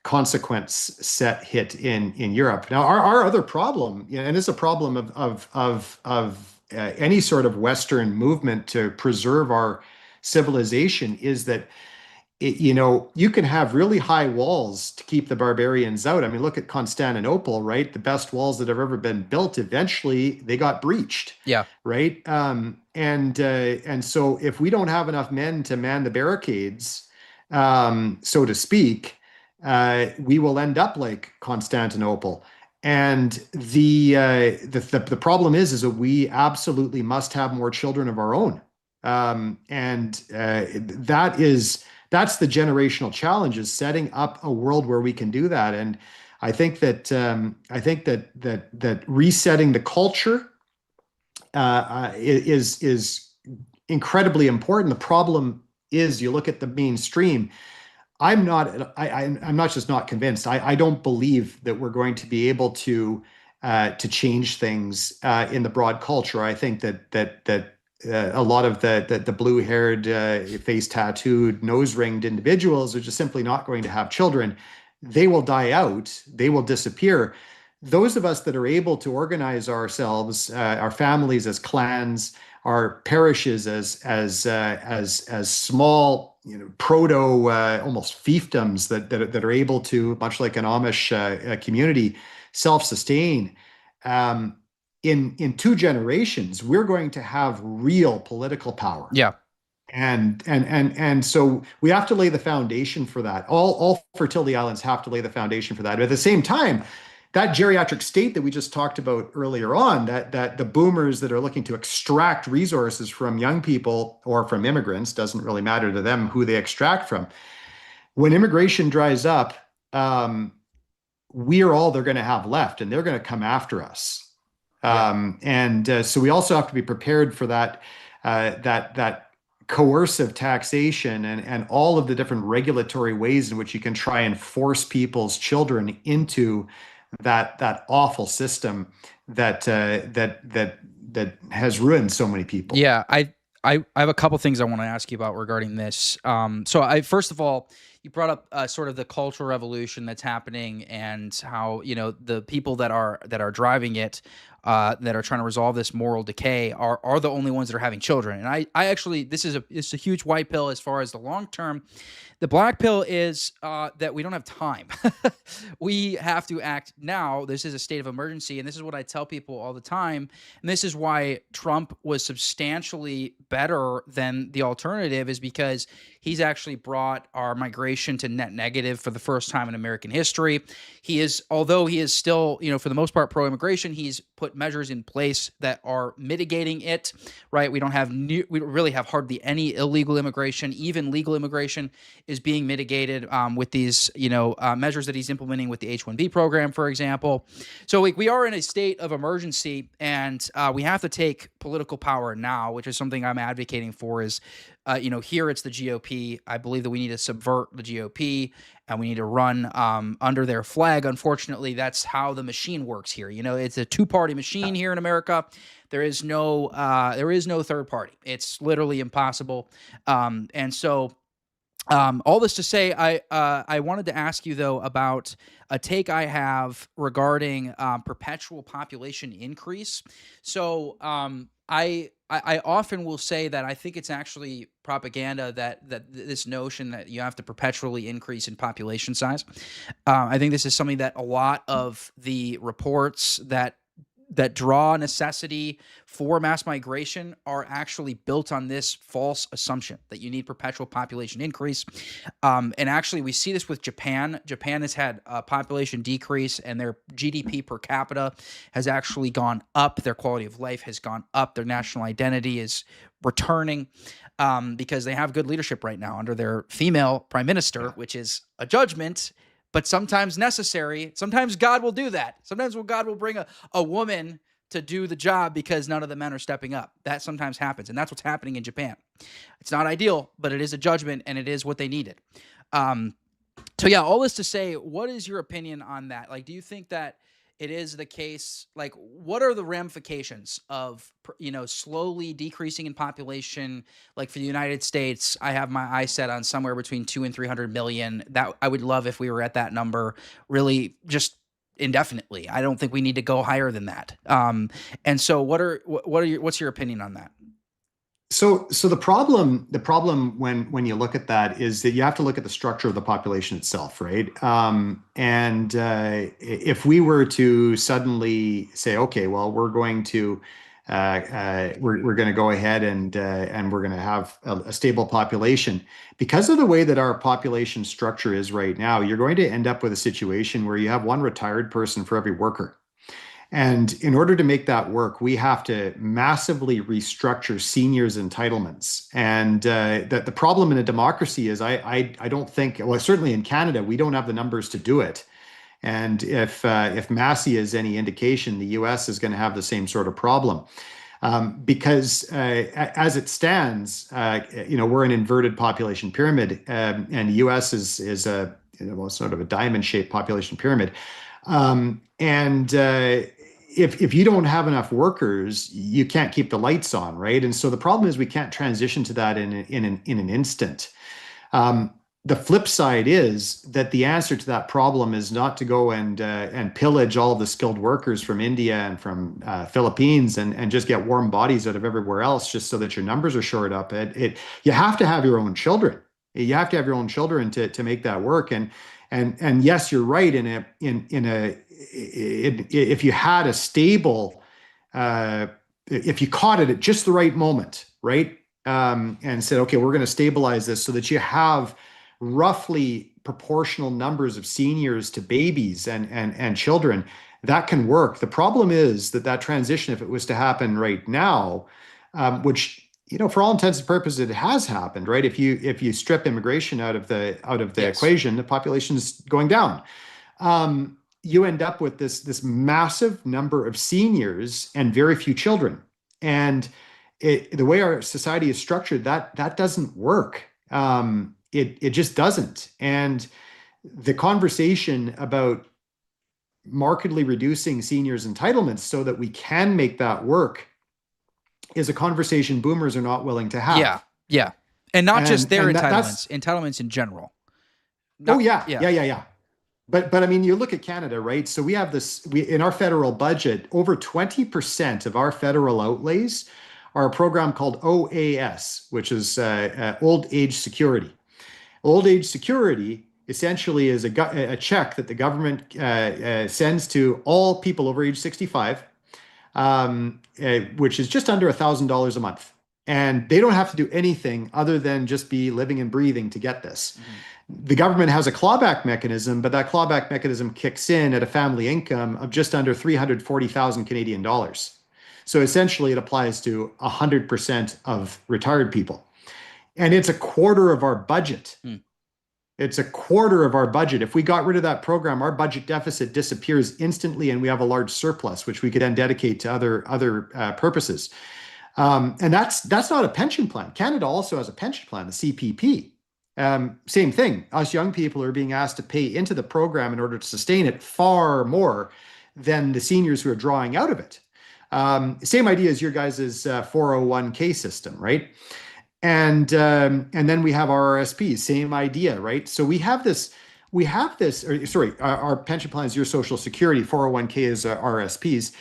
consequence set hit in Europe. Now, our other problem, and it's a problem of any sort of Western movement to preserve our civilization, is that you can have really high walls to keep the barbarians out. I mean, look at Constantinople, right? The best walls that have ever been built, eventually they got breached, Yeah. right? And so if we don't have enough men to man the barricades, so to speak, we will end up like Constantinople. And the problem is that we absolutely must have more children of our own. And that's the generational challenge, is setting up a world where we can do that. And I think that resetting the culture is incredibly important. The problem is, you look at the mainstream. I'm not just not convinced. I don't believe that we're going to be able to change things in the broad culture. I think that a lot of the blue-haired, face-tattooed, nose-ringed individuals are just simply not going to have children. They will die out. They will disappear. Those of us that are able to organize ourselves, our families as clans, our parishes as small, proto almost fiefdoms that are able to, much like an Amish community, self-sustain. In 2 generations, we're going to have real political power. Yeah. And so we have to lay the foundation for that. All fertility islands have to lay the foundation for that. But at the same time, that geriatric state that we just talked about earlier on, that the boomers that are looking to extract resources from young people or from immigrants, doesn't really matter to them who they extract from. When immigration dries up, we are all they're going to have left, and they're going to come after us. So we also have to be prepared for that coercive taxation and all of the different regulatory ways in which you can try and force people's children into that awful system that has ruined so many people. Yeah, I have a couple things I want to ask you about regarding this. So first of all, you brought up sort of the cultural revolution that's happening, and how the people that are driving it, that are trying to resolve this moral decay, are the only ones that are having children. And I actually, it's a huge white pill as far as the long term. The black pill is that we don't have time. We have to act now. This is a state of emergency, and this is what I tell people all the time. And this is why Trump was substantially better than the alternative, is because he's actually brought our migration to net negative for the first time in American history. Although he is still, for the most part, pro-immigration, he's put measures in place that are mitigating it, right? We don't really have hardly any illegal immigration. Even legal immigration is being mitigated with these, measures that he's implementing with the H-1B program, for example. So we are in a state of emergency, and we have to take political power now, which is something I'm advocating for. Is here it's the GOP. I believe that we need to subvert the GOP, and we need to run under their flag. Unfortunately, that's how the machine works here. It's a 2-party machine here in America. There is no third party. It's literally impossible. And so all this to say, I wanted to ask you, though, about a take I have regarding perpetual population increase. So I often will say that I think it's actually propaganda, that this notion that you have to perpetually increase in population size. I think this is something that a lot of the reports that draw necessity for mass migration are actually built on this false assumption that you need perpetual population increase. And actually, we see this with Japan. Japan has had a population decrease, and their GDP per capita has actually gone up. Their quality of life has gone up. Their national identity is returning because they have good leadership right now under their female prime minister, which is a judgment, but sometimes necessary. Sometimes God will do that. Sometimes God will bring a woman to do the job because none of the men are stepping up. That sometimes happens, and that's what's happening in Japan. It's not ideal, but it is a judgment, and it is what they needed. So yeah, all this to say, what is your opinion on that? Like, do you think that it is the case? Like, what are the ramifications of, slowly decreasing in population? Like, for the United States, I have my eyes set on somewhere between 200 and 300 million. That I would love if we were at that number, really, just indefinitely. I don't think we need to go higher than that. And so what's your opinion on that? So the problem when you look at that is that you have to look at the structure of the population itself, right? And if we were to suddenly say, okay, well, we're going to go ahead and we're going to have a stable population, because of the way that our population structure is right now, you're going to end up with a situation where you have one retired person for every worker. And in order to make that work, we have to massively restructure seniors' entitlements. And that the problem in a democracy is I don't think, well, certainly in Canada, we don't have the numbers to do it. And if Massey is any indication, the US is going to have the same sort of problem. Because as it stands, we're an inverted population pyramid, and the US is a sort of a diamond-shaped population pyramid. If you don't have enough workers, you can't keep the lights on, right? And so the problem is we can't transition to that in an instant. The flip side is that the answer to that problem is not to go and pillage all of the skilled workers from India and from Philippines and just get warm bodies out of everywhere else just so that your numbers are shored up. You have to have your own children. You have to have your own children to make that work. And yes, you're right. If you had a stable, if you caught it at just the right moment, right, and said, okay, we're going to stabilize this so that you have roughly proportional numbers of seniors to babies and children, that can work. The problem is that transition, if it was to happen right now, which for all intents and purposes, it has happened, right? If you strip immigration out of the yes. equation, the population is going down. You end up with this massive number of seniors and very few children. And the way our society is structured, that doesn't work. It just doesn't. And the conversation about markedly reducing seniors' entitlements so that we can make that work is a conversation boomers are not willing to have. Yeah. And not just their entitlements, entitlements in general. Yeah. But I mean, you look at Canada, right? So we have in our federal budget, over 20% of our federal outlays are a program called OAS, which is Old Age Security. Old Age Security essentially is a check that the government sends to all people over age 65, which is just under $1,000 a month. And they don't have to do anything other than just be living and breathing to get this. Mm-hmm. The government has a clawback mechanism, but that clawback mechanism kicks in at a family income of just under 340,000 Canadian dollars. So essentially it applies to 100% of retired people. And it's a quarter of our budget. It's a quarter of our budget. If we got rid of that program, our budget deficit disappears instantly and we have a large surplus, which we could then dedicate to other purposes. And that's not a pension plan. Canada also has a pension plan, the CPP. Same thing. Us young people are being asked to pay into the program in order to sustain it far more than the seniors who are drawing out of it. Same idea as your guys' 401k system, right? And then we have our RRSPs, same idea, right? So our pension plan is your Social Security, 401k is RRSPs.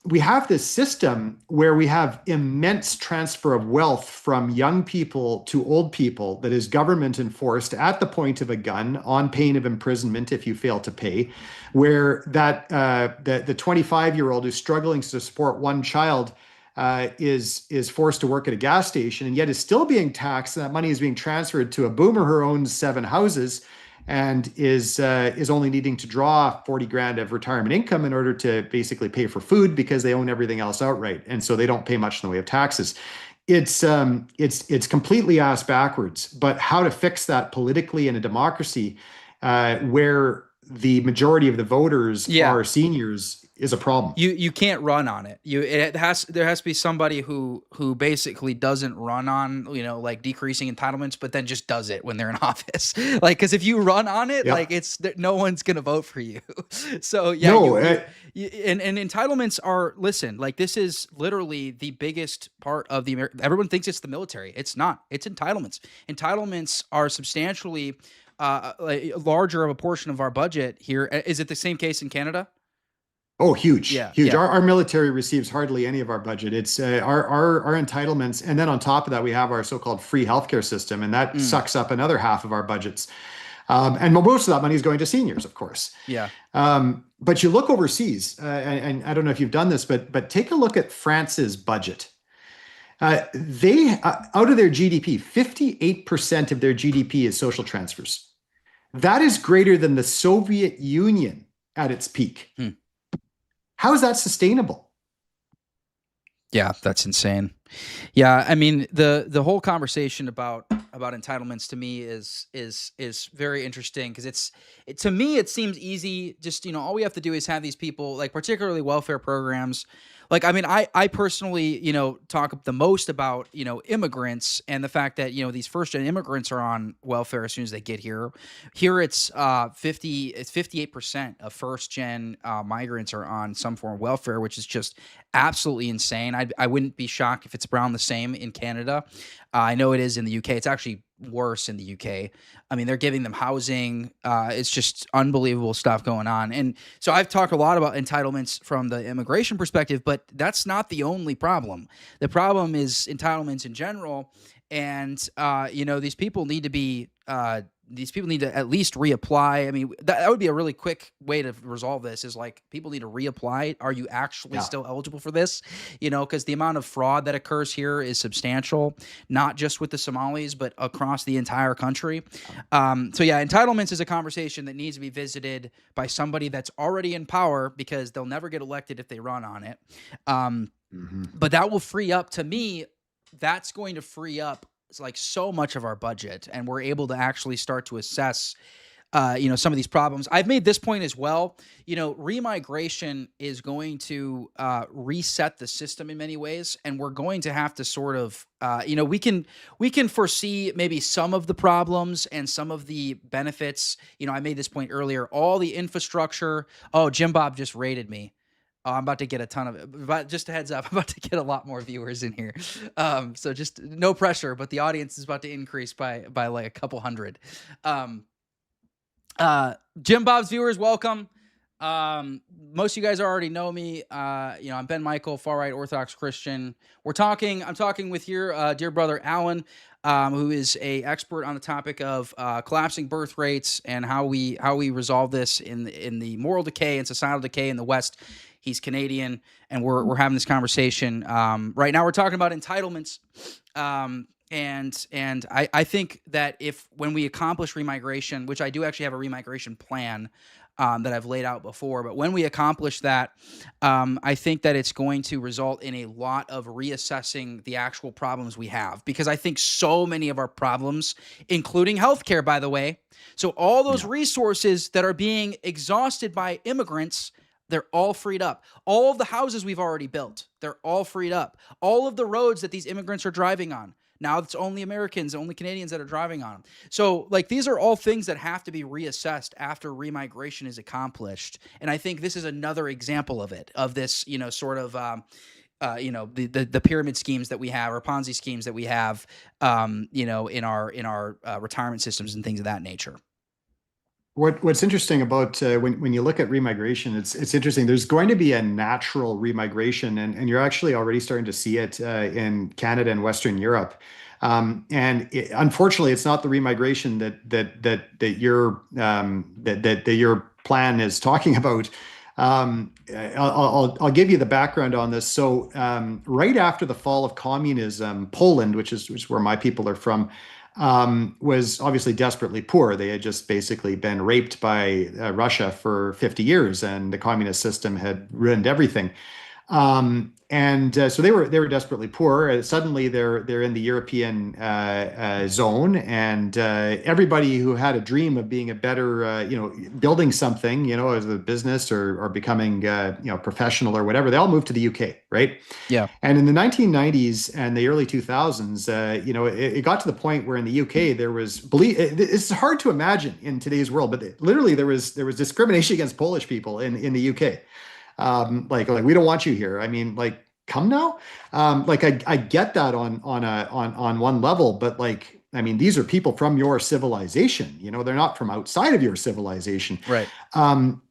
We have this system where we have immense transfer of wealth from young people to old people that is government enforced at the point of a gun on pain of imprisonment if you fail to pay, where that the 25-year-old who's struggling to support one child is forced to work at a gas station and yet is still being taxed, and that money is being transferred to a boomer who owns 7 houses and is only needing to draw 40 grand of retirement income in order to basically pay for food because they own everything else outright, and so they don't pay much in the way of taxes. It's completely ass backwards. But how to fix that politically in a democracy where the majority of the voters are seniors is a problem. You can't run on it. There has to be somebody who basically doesn't run on, like decreasing entitlements, but then just does it when they're in office. Like, because if you run on it, like no one's gonna vote for you. So and entitlements are, listen, like this is literally the biggest part of the everyone thinks it's the military. It's not. It's entitlements. Entitlements are substantially larger of a portion of our budget here. Is it the same case in Canada? Oh, huge, Yeah, huge. yeah. Our military receives hardly any of our budget. It's our entitlements, and then on top of that, we have our so-called free healthcare system, and that Mm, sucks up another half of our budgets. And most of that money is going to seniors, of course. yeah. But you look overseas, and I don't know if you've done this, but take a look at France's budget. They out of their GDP, 58% of their GDP is social transfers. That is greater than the Soviet Union at its peak. Hmm. How is that sustainable? Yeah, that's insane. Yeah, I mean the whole conversation about entitlements to me is very interesting because to me it seems easy. Just all we have to do is have these people, like particularly welfare programs. Like, I mean, I personally talk the most about immigrants and the fact that these first gen immigrants are on welfare as soon as they get here. Here it's 58% of first gen migrants are on some form of welfare, which is just absolutely insane. I wouldn't be shocked if it's around the same in Canada. I know it is in the UK. It's actually worse in the UK. I mean, they're giving them housing. It's just unbelievable stuff going on. And so I've talked a lot about entitlements from the immigration perspective, but that's not the only problem. The problem is entitlements in general. And, these people need to be at least reapply. I mean, that would be a really quick way to resolve this is like people need to reapply. Are you actually still eligible for this? Because the amount of fraud that occurs here is substantial, not just with the Somalis, but across the entire country. So yeah, entitlements is a conversation that needs to be visited by somebody that's already in power because they'll never get elected if they run on it. But that will free up, to me, that's going to free up like so much of our budget, and we're able to actually start to assess some of these problems. I've made this point as well. Remigration is going to reset the system in many ways, and we're going to have to sort of we can foresee maybe some of the problems and some of the benefits. I made this point earlier, all the infrastructure. Oh, Jim Bob just rated me. Oh, I'm about to get a ton of it, but just a heads up, I'm about to get a lot more viewers in here. So just no pressure, but the audience is about to increase by like a couple hundred. Jim Bob's viewers, welcome. Most of you guys already know me. I'm Ben Michael, far right Orthodox Christian. I'm talking with your dear brother Allan, who is a expert on the topic of collapsing birth rates and how we resolve this in the moral decay and societal decay in the West. He's Canadian, and we're having this conversation right now. We're talking about entitlements, and I think that when we accomplish remigration, which I do actually have a remigration plan that I've laid out before, but when we accomplish that, I think that it's going to result in a lot of reassessing the actual problems we have, because I think so many of our problems, including healthcare, by the way, so all those resources that are being exhausted by immigrants, they're all freed up. All of the houses we've already built, they're all freed up. All of the roads that these immigrants are driving on, now it's only Americans, only Canadians that are driving on them. So like these are all things that have to be reassessed after remigration is accomplished. And I think this is another example of it, of this, sort of, the pyramid schemes that we have, or Ponzi schemes that we have, in our retirement systems and things of that nature. What's interesting about when you look at remigration, it's interesting. There's going to be a natural remigration, and you're actually already starting to see it in Canada and Western Europe. Unfortunately, it's not the remigration that your plan is talking about. I'll give you the background on this. So right after the fall of communism, Poland, which is where my people are from, was obviously desperately poor. They had just basically been raped by Russia for 50 years, and the communist system had ruined everything. So they were desperately poor. Suddenly they're in the European zone, and everybody who had a dream of being a better, building something, as a business or becoming, professional or whatever, they all moved to the UK, right? Yeah. And in the 1990s and the early 2000s, it got to the point where in the UK there was it's hard to imagine in today's world, but literally there was discrimination against Polish people in the UK. Like we don't want you here. I mean, like come now? Like I get that on one level, but like, I mean, these are people from your civilization, you know, they're not from outside of your civilization. Right.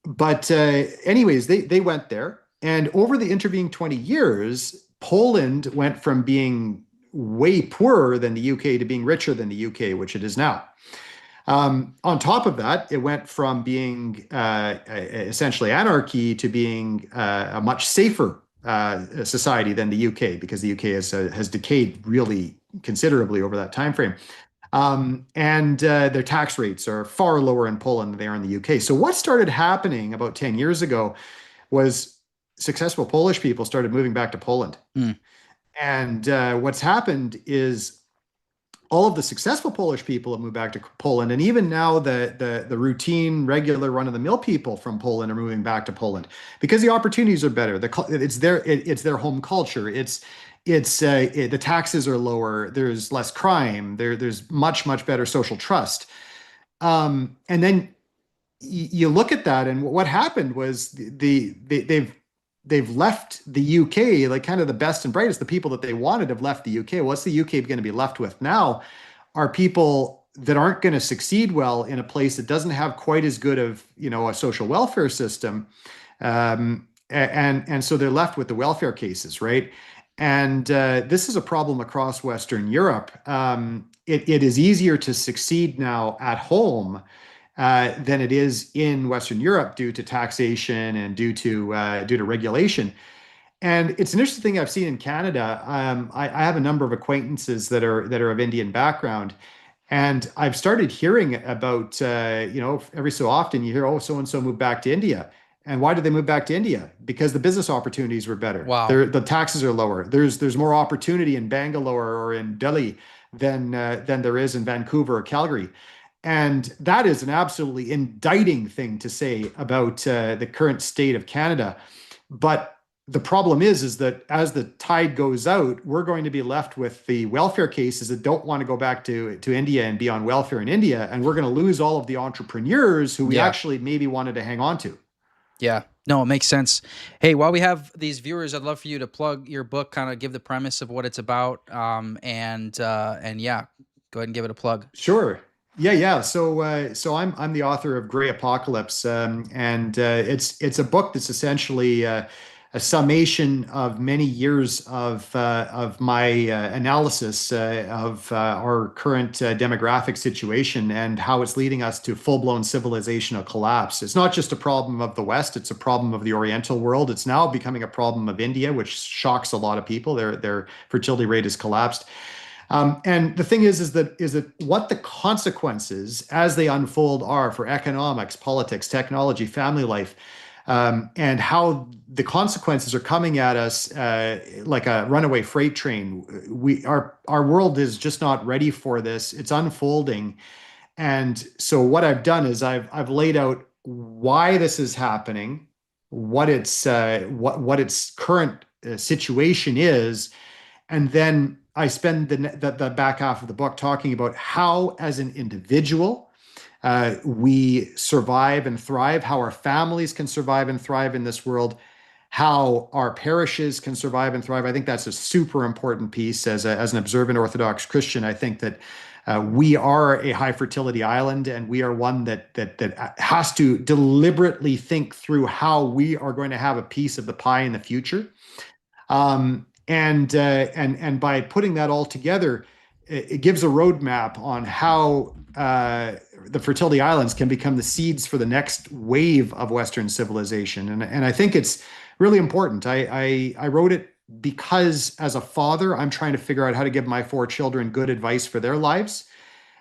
But anyways, they went there, and over the intervening 20 years, Poland went from being way poorer than the UK to being richer than the UK, which it is now. On top of that, it went from being essentially anarchy to being a much safer society than the UK, because the UK has decayed really considerably over that time frame. And their tax rates are far lower in Poland than they are in the UK. So what started happening about 10 years ago was successful Polish people started moving back to Poland. Mm. And what's happened is all of the successful Polish people have moved back to Poland, and even now the routine, regular, run-of-the-mill people from Poland are moving back to Poland because the opportunities are better. It's their home culture. The taxes are lower. There's less crime. There's much better social trust. And then you look at that, and what happened was they've left the UK, like kind of the best and brightest. The people that they wanted have left the UK. What's the UK going to be left with now are people that aren't going to succeed well in a place that doesn't have quite as good of, you know, a social welfare system. And so they're left with the welfare cases, right? And this is a problem across Western Europe. It is easier to succeed now at home than it is in Western Europe due to taxation and due to regulation. And it's an interesting thing I've seen in Canada. I have a number of acquaintances that are of Indian background, and I've started hearing about you know, every so often you hear, oh, so and so moved back to India. And why did they move back to India? Because the business opportunities were better. Wow. The taxes are lower. There's more opportunity in Bangalore or in Delhi than there is in Vancouver or Calgary. And that is an absolutely indicting thing to say about the current state of Canada. But the problem is that as the tide goes out, we're going to be left with the welfare cases that don't want to go back to India and be on welfare in India. And we're going to lose all of the entrepreneurs who we actually maybe wanted to hang on to. Yeah, no, it makes sense. Hey, while we have these viewers, I'd love for you to plug your book, kind of give the premise of what it's about. And yeah, go ahead and give it a plug. Sure. Yeah. So I'm the author of Gray Apocalypse, and it's a book that's essentially a summation of many years of my analysis of our current demographic situation and how it's leading us to full-blown civilizational collapse. It's not just a problem of the West; it's a problem of the Oriental world. It's now becoming a problem of India, which shocks a lot of people. Their fertility rate has collapsed. And the thing is that what the consequences as they unfold are for economics, politics, technology, family life, and how the consequences are coming at us like a runaway freight train. Our world is just not ready for this. It's unfolding, and so what I've done is I've laid out why this is happening, what its current situation is, and then I spend the back half of the book talking about how, as an individual, we survive and thrive, how our families can survive and thrive in this world, how our parishes can survive and thrive. I think that's a super important piece. As an observant Orthodox Christian, I think that we are a high fertility island, and we are one that has to deliberately think through how we are going to have a piece of the pie in the future. And by putting that all together, it gives a roadmap on how the fertility islands can become the seeds for the next wave of Western civilization. And I think it's really important. I wrote it because as a father, I'm trying to figure out how to give my 4 children good advice for their lives.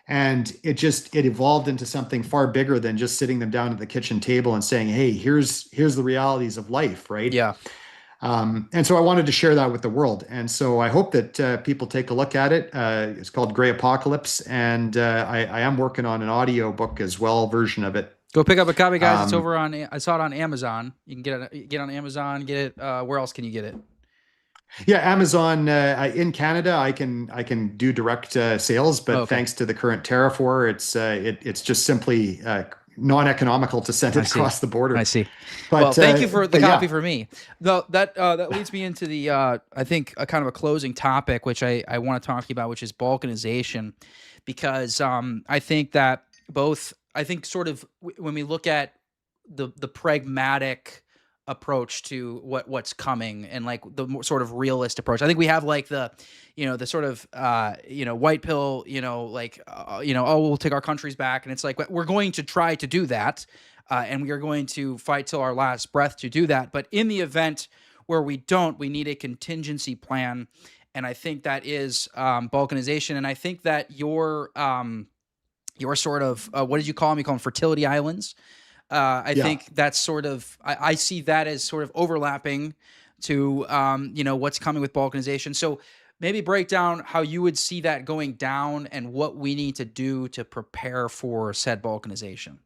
And it evolved into something far bigger than just sitting them down at the kitchen table and saying, hey, here's the realities of life, right? Yeah. And so I wanted to share that with the world. And so I hope that people take a look at it. It's called Gray Apocalypse. And I am working on an audio book as well, version of it. Go pick up a copy, guys. It's over on, I saw it on Amazon. You can get on Amazon, get it. Where else can you get it? Yeah, Amazon in Canada, I can do direct sales, but okay. Thanks to the current tariff war, it's just simply non-economical to send it across the border. I see. But, well, thank you for the copy yeah. for me. Though that leads me into the I think a kind of a closing topic, which I want to talk to you about, which is balkanization, because I think that sort of when we look at the pragmatic approach to what's coming and like the more sort of realist approach, I think we have like the sort of white pill, like oh, we'll take our countries back, and it's like we're going to try to do that, and we are going to fight till our last breath to do that. But in the event where we don't, we need a contingency plan, and I think that is balkanization. And I think that your sort of what did you call them? You call them fertility islands. I think that's sort of, I see that as sort of overlapping to, what's coming with balkanization. So maybe break down how you would see that going down and what we need to do to prepare for said balkanization.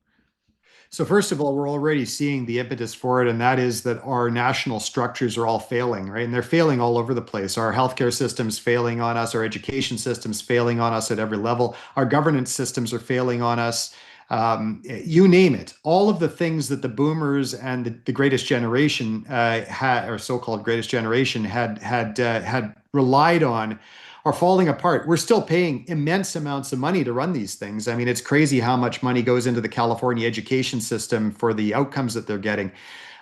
So first of all, we're already seeing the impetus for it, and that is that our national structures are all failing, right? And they're failing all over the place. Our healthcare system's failing on us. Our education system's failing on us at every level. Our governance systems are failing on us. You name it. All of the things that the boomers and the greatest generation or so-called greatest generation had relied on are falling apart. We're still paying immense amounts of money to run these things. I mean, it's crazy how much money goes into the California education system for the outcomes that they're getting.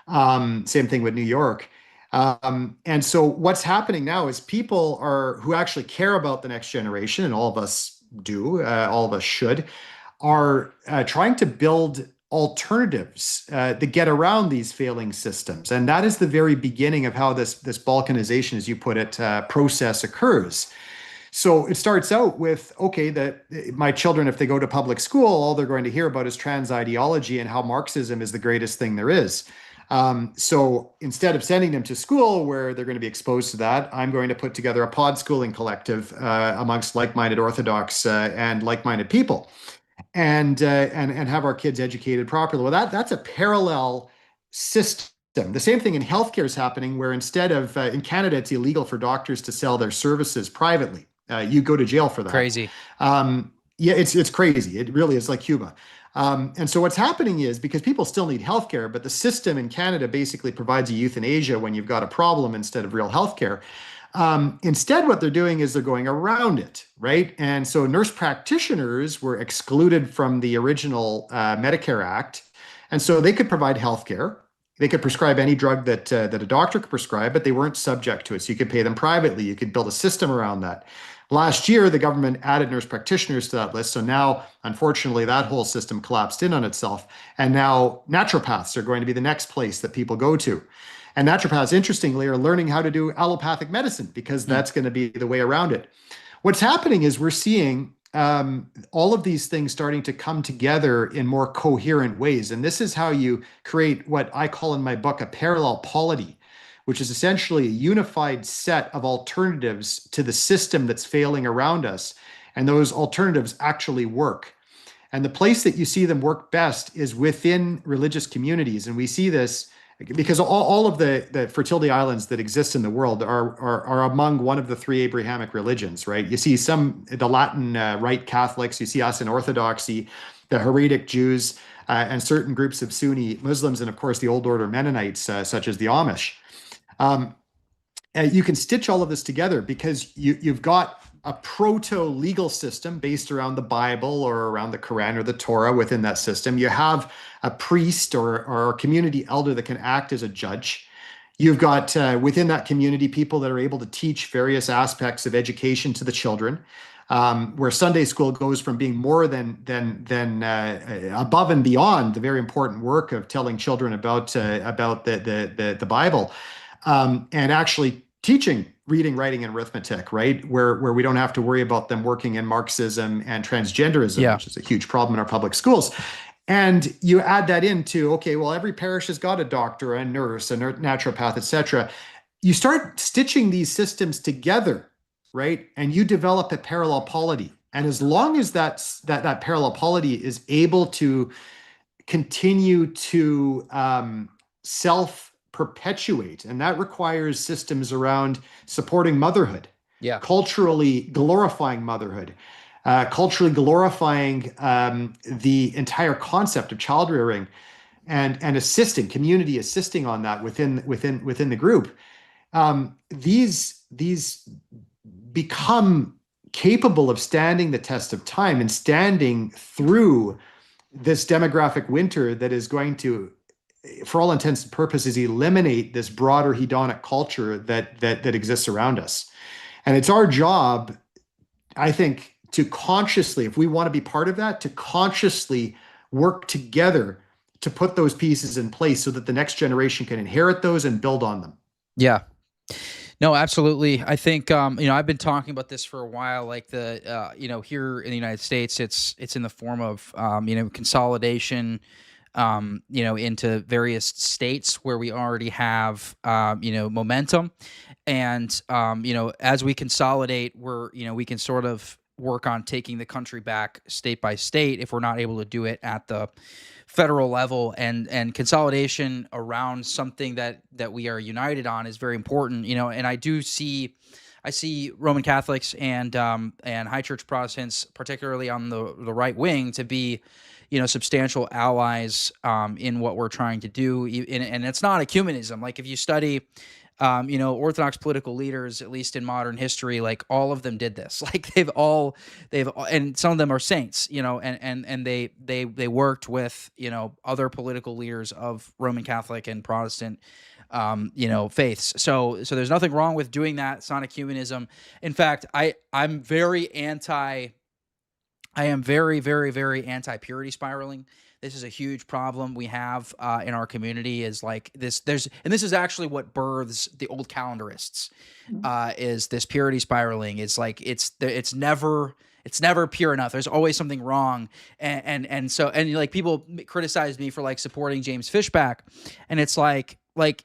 Same thing with New York. And so what's happening now is people who actually care about the next generation, and all of us do, all of us should, are trying to build alternatives that get around these failing systems. And that is the very beginning of how this balkanization, as you put it, process occurs. So it starts out with, okay, that my children, if they go to public school, all they're going to hear about is trans ideology and how Marxism is the greatest thing there is. So instead of sending them to school where they're going to be exposed to that, I'm going to put together a pod schooling collective amongst like-minded Orthodox and like-minded people. And have our kids educated properly. Well, that's a parallel system. The same thing in healthcare is happening, where instead of in Canada, it's illegal for doctors to sell their services privately. You go to jail for that. Crazy. Yeah, it's crazy. It really is like Cuba. And so what's happening is, because people still need healthcare, but the system in Canada basically provides you euthanasia when you've got a problem instead of real healthcare. Instead, what they're doing is they're going around it, right? And so nurse practitioners were excluded from the original Medicare Act. And so they could provide healthcare. They could prescribe any drug that a doctor could prescribe, but they weren't subject to it. So you could pay them privately. You could build a system around that. Last year, the government added nurse practitioners to that list. So now, unfortunately, that whole system collapsed in on itself. And now naturopaths are going to be the next place that people go to. And naturopaths, interestingly, are learning how to do allopathic medicine, because that's going to be the way around it. What's happening is we're seeing all of these things starting to come together in more coherent ways. And this is how you create what I call in my book a parallel polity, which is essentially a unified set of alternatives to the system that's failing around us. And those alternatives actually work. And the place that you see them work best is within religious communities. And we see this because all of the fertility islands that exist in the world are among one of the three Abrahamic religions, right? You see the Latin Rite Catholics, you see us in Orthodoxy, the Haretic Jews, and certain groups of Sunni Muslims, and of course the Old Order Mennonites, such as the Amish. You can stitch all of this together because you've got a proto-legal system based around the Bible or around the Quran or the Torah within that system. You have a priest or a community elder that can act as a judge. You've got within that community people that are able to teach various aspects of education to the children, where Sunday school goes from being more than above and beyond the very important work of telling children about the Bible, and actually teaching reading, writing, and arithmetic, right? Where we don't have to worry about them working in Marxism and transgenderism, which is a huge problem in our public schools. And you add that into, okay, well, every parish has got a doctor, a nurse, a naturopath, etc. You start stitching these systems together, right? And you develop a parallel polity. And as long as that parallel polity is able to continue to self-perpetuate, and that requires systems around supporting motherhood, culturally glorifying motherhood, culturally glorifying the entire concept of child rearing, and assisting community assisting on that within the group. These become capable of standing the test of time and standing through this demographic winter that is going to, for all intents and purposes, eliminate this broader hedonic culture that exists around us. And it's our job, I think, to consciously, if we want to be part of that, to consciously work together to put those pieces in place so that the next generation can inherit those and build on them. Yeah. No, absolutely. I think, I've been talking about this for a while, like here in the United States, it's in the form of, consolidation, into various states where we already have, momentum. And, as we consolidate, we can sort of work on taking the country back state by state if we're not able to do it at the federal level, and consolidation around something that we are united on is very important, and I see Roman Catholics and High Church Protestants, particularly on the right wing, to be, substantial allies in what we're trying to do. And it's not ecumenism. Like if you study Orthodox political leaders, at least in modern history, like all of them did this. Like they've and some of them are saints, and they worked with, other political leaders of Roman Catholic and Protestant, faiths. So there's nothing wrong with doing that. It's not ecumenism. In fact, I am very, very, very anti-purity spiraling. This is a huge problem we have in our community. Is like this. This is actually what births the old calendarists. Is this purity spiraling? It's like it's never pure enough. There's always something wrong, and so like people criticize me for like supporting James Fishback, and it's like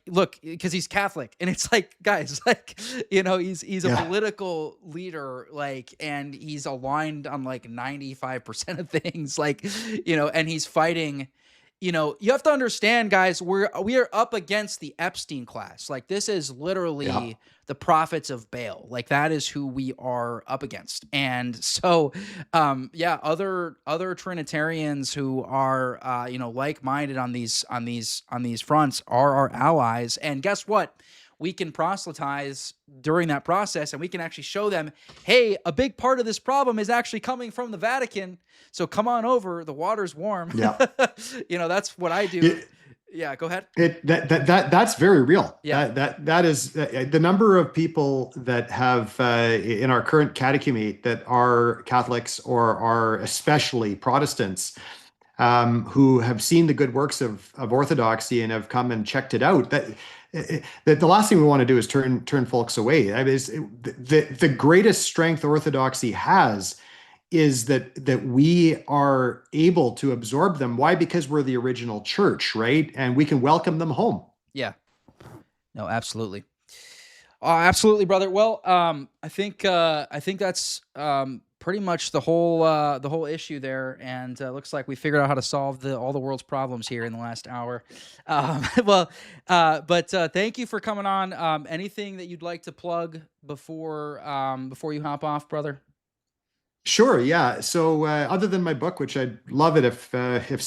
look, because he's Catholic, and it's like, guys, like, he's a political leader, like, and he's aligned on like 95% of things, like, and he's fighting. You have to understand, guys, we are up against the Epstein class. Like this is literally the prophets of Baal. Like that is who we are up against. And so, other Trinitarians who are, like-minded on these fronts are our allies. And guess what? We can proselytize during that process, and we can actually show them, hey, a big part of this problem is actually coming from the Vatican. So come on over. The water's warm. Yeah. That's what I do. Yeah, go ahead. That's very real. Yeah. That is the number of people that have in our current catechumate that are Catholics or are especially Protestants, who have seen the good works of Orthodoxy and have come and checked it out. That the last thing we want to do is turn folks away. I mean, the greatest strength Orthodoxy has is that we are able to absorb them. Why? Because we're the original church, right? And we can welcome them home. Yeah. No, absolutely. Absolutely, brother. Well, I think that's pretty much the whole issue there, and looks like we figured out how to solve all the world's problems here in the last hour. But thank you for coming on. Anything that you'd like to plug before you hop off, brother? Sure. Yeah. So other than my book, which I'd love it if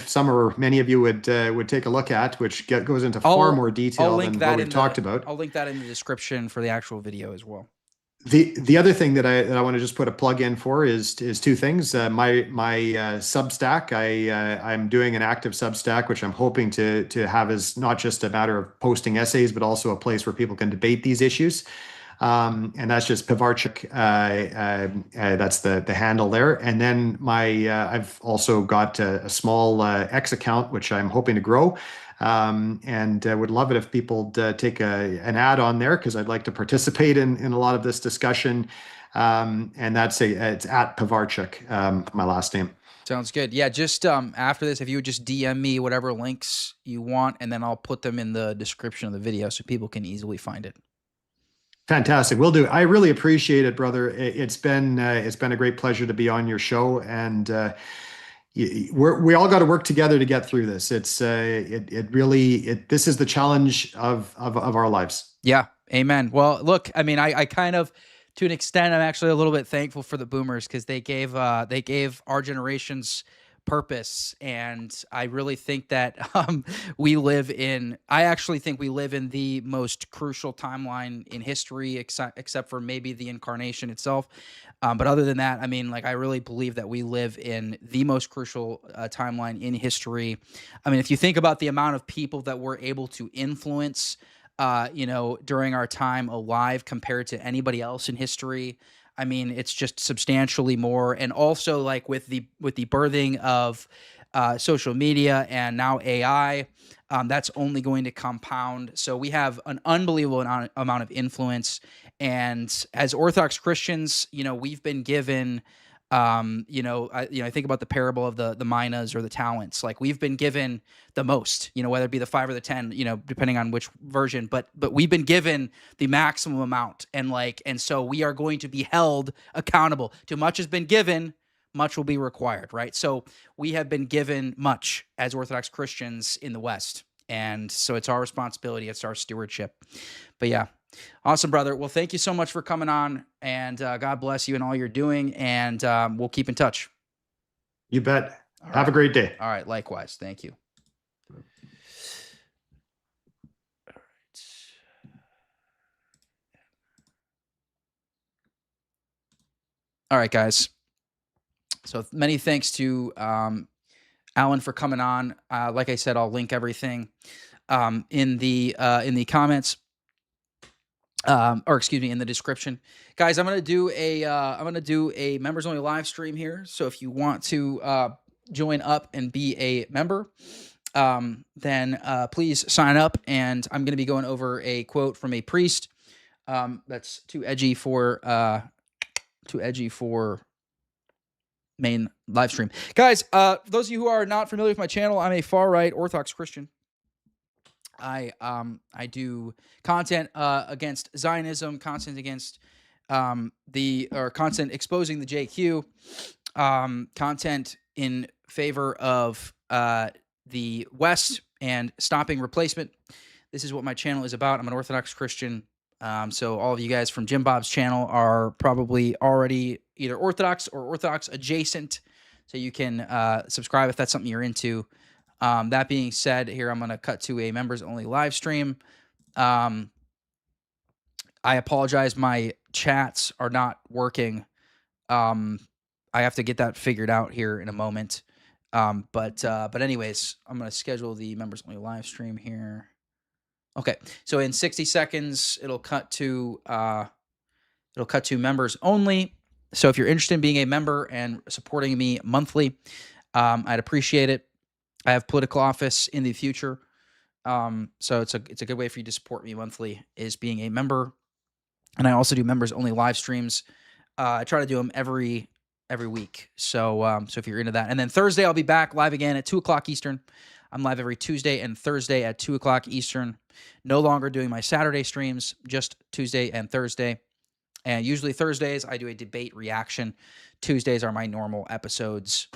some or many of you would take a look at, which goes into far more detail than what we've talked about. I'll link that in the description for the actual video as well. The other thing that I want to just put a plug in for is two things. My Substack, I'm doing an active Substack, which I'm hoping to have as not just a matter of posting essays, but also a place where people can debate these issues. And that's just Pivarczuk. That's the handle there. And then I've also got a small X account, which I'm hoping to grow. And would love it if people take an ad on there, because I'd like to participate in a lot of this discussion. And it's at Pivarczuk, my last name. Sounds good. Yeah, just after this, if you would just DM me whatever links you want, and then I'll put them in the description of the video so people can easily find it. Fantastic. Will do. I really appreciate it, brother. It's been a great pleasure to be on your show, and we all got to work together to get through this. This is the challenge of our lives. Yeah. Amen. Well, look, I mean, I kind of To an extent, I'm actually a little bit thankful for the boomers because they gave our generations purpose, and I really think that I actually think we live in the most crucial timeline in history, except for maybe the incarnation itself. But other than that, I mean, like, I really believe that we live in the most crucial timeline in history. I mean, if you think about the amount of people that we're able to influence, during our time alive compared to anybody else in history, I mean, it's just substantially more. And also, like, with the birthing of social media and now AI, that's only going to compound. So we have an unbelievable amount of influence. And as Orthodox Christians, we've been given, I think about the parable of the minas or the talents. Like, we've been given the most, whether it be the 5 or the 10, depending on which version, but we've been given the maximum amount. And so we are going to be held accountable. Too much has been given, much will be required, right? So we have been given much as Orthodox Christians in the West. And so it's our responsibility, it's our stewardship. But yeah, awesome, brother. Well, thank you so much for coming on, and God bless you and all you're doing, and we'll keep in touch. You bet. All Have a great day. All right, likewise. Thank you. All right, guys. So many thanks to Allan for coming on. Like I said, I'll link everything in the comments, or excuse me, in the description. Guys, I'm gonna do a members only live stream here. So if you want to join up and be a member, then please sign up. And I'm gonna be going over a quote from a priest. That's too edgy for main live stream. Guys, those of you who are not familiar with my channel, I'm a far right Orthodox Christian. I do content against Zionism, content against content exposing the JQ, content in favor of the West and stopping replacement. This is what my channel is about. I'm an Orthodox Christian. So all of you guys from Jim Bob's channel are probably already either Orthodox or Orthodox adjacent. So you can subscribe if that's something you're into. That being said, here I'm going to cut to a members only live stream. I apologize. My chats are not working. I have to get that figured out here in a moment. But anyways, I'm going to schedule the members only live stream here. Okay. So in 60 seconds, it'll cut to members only. So if you're interested in being a member and supporting me monthly, I'd appreciate it. I have political office in the future. So it's a good way for you to support me monthly is being a member. And I also do members only live streams. I try to do them every week. So if you're into that, and then Thursday, I'll be back live again at 2:00 Eastern. I'm live every Tuesday and Thursday at 2:00 Eastern. No longer doing my Saturday streams, just Tuesday and Thursday. And usually Thursdays, I do a debate reaction. Tuesdays are my normal episodes.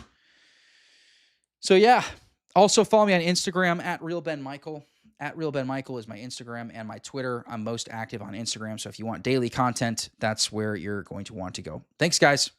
So yeah. Also follow me on Instagram at RealBenMichael. At RealBenMichael is my Instagram and my Twitter. I'm most active on Instagram. So if you want daily content, that's where you're going to want to go. Thanks, guys.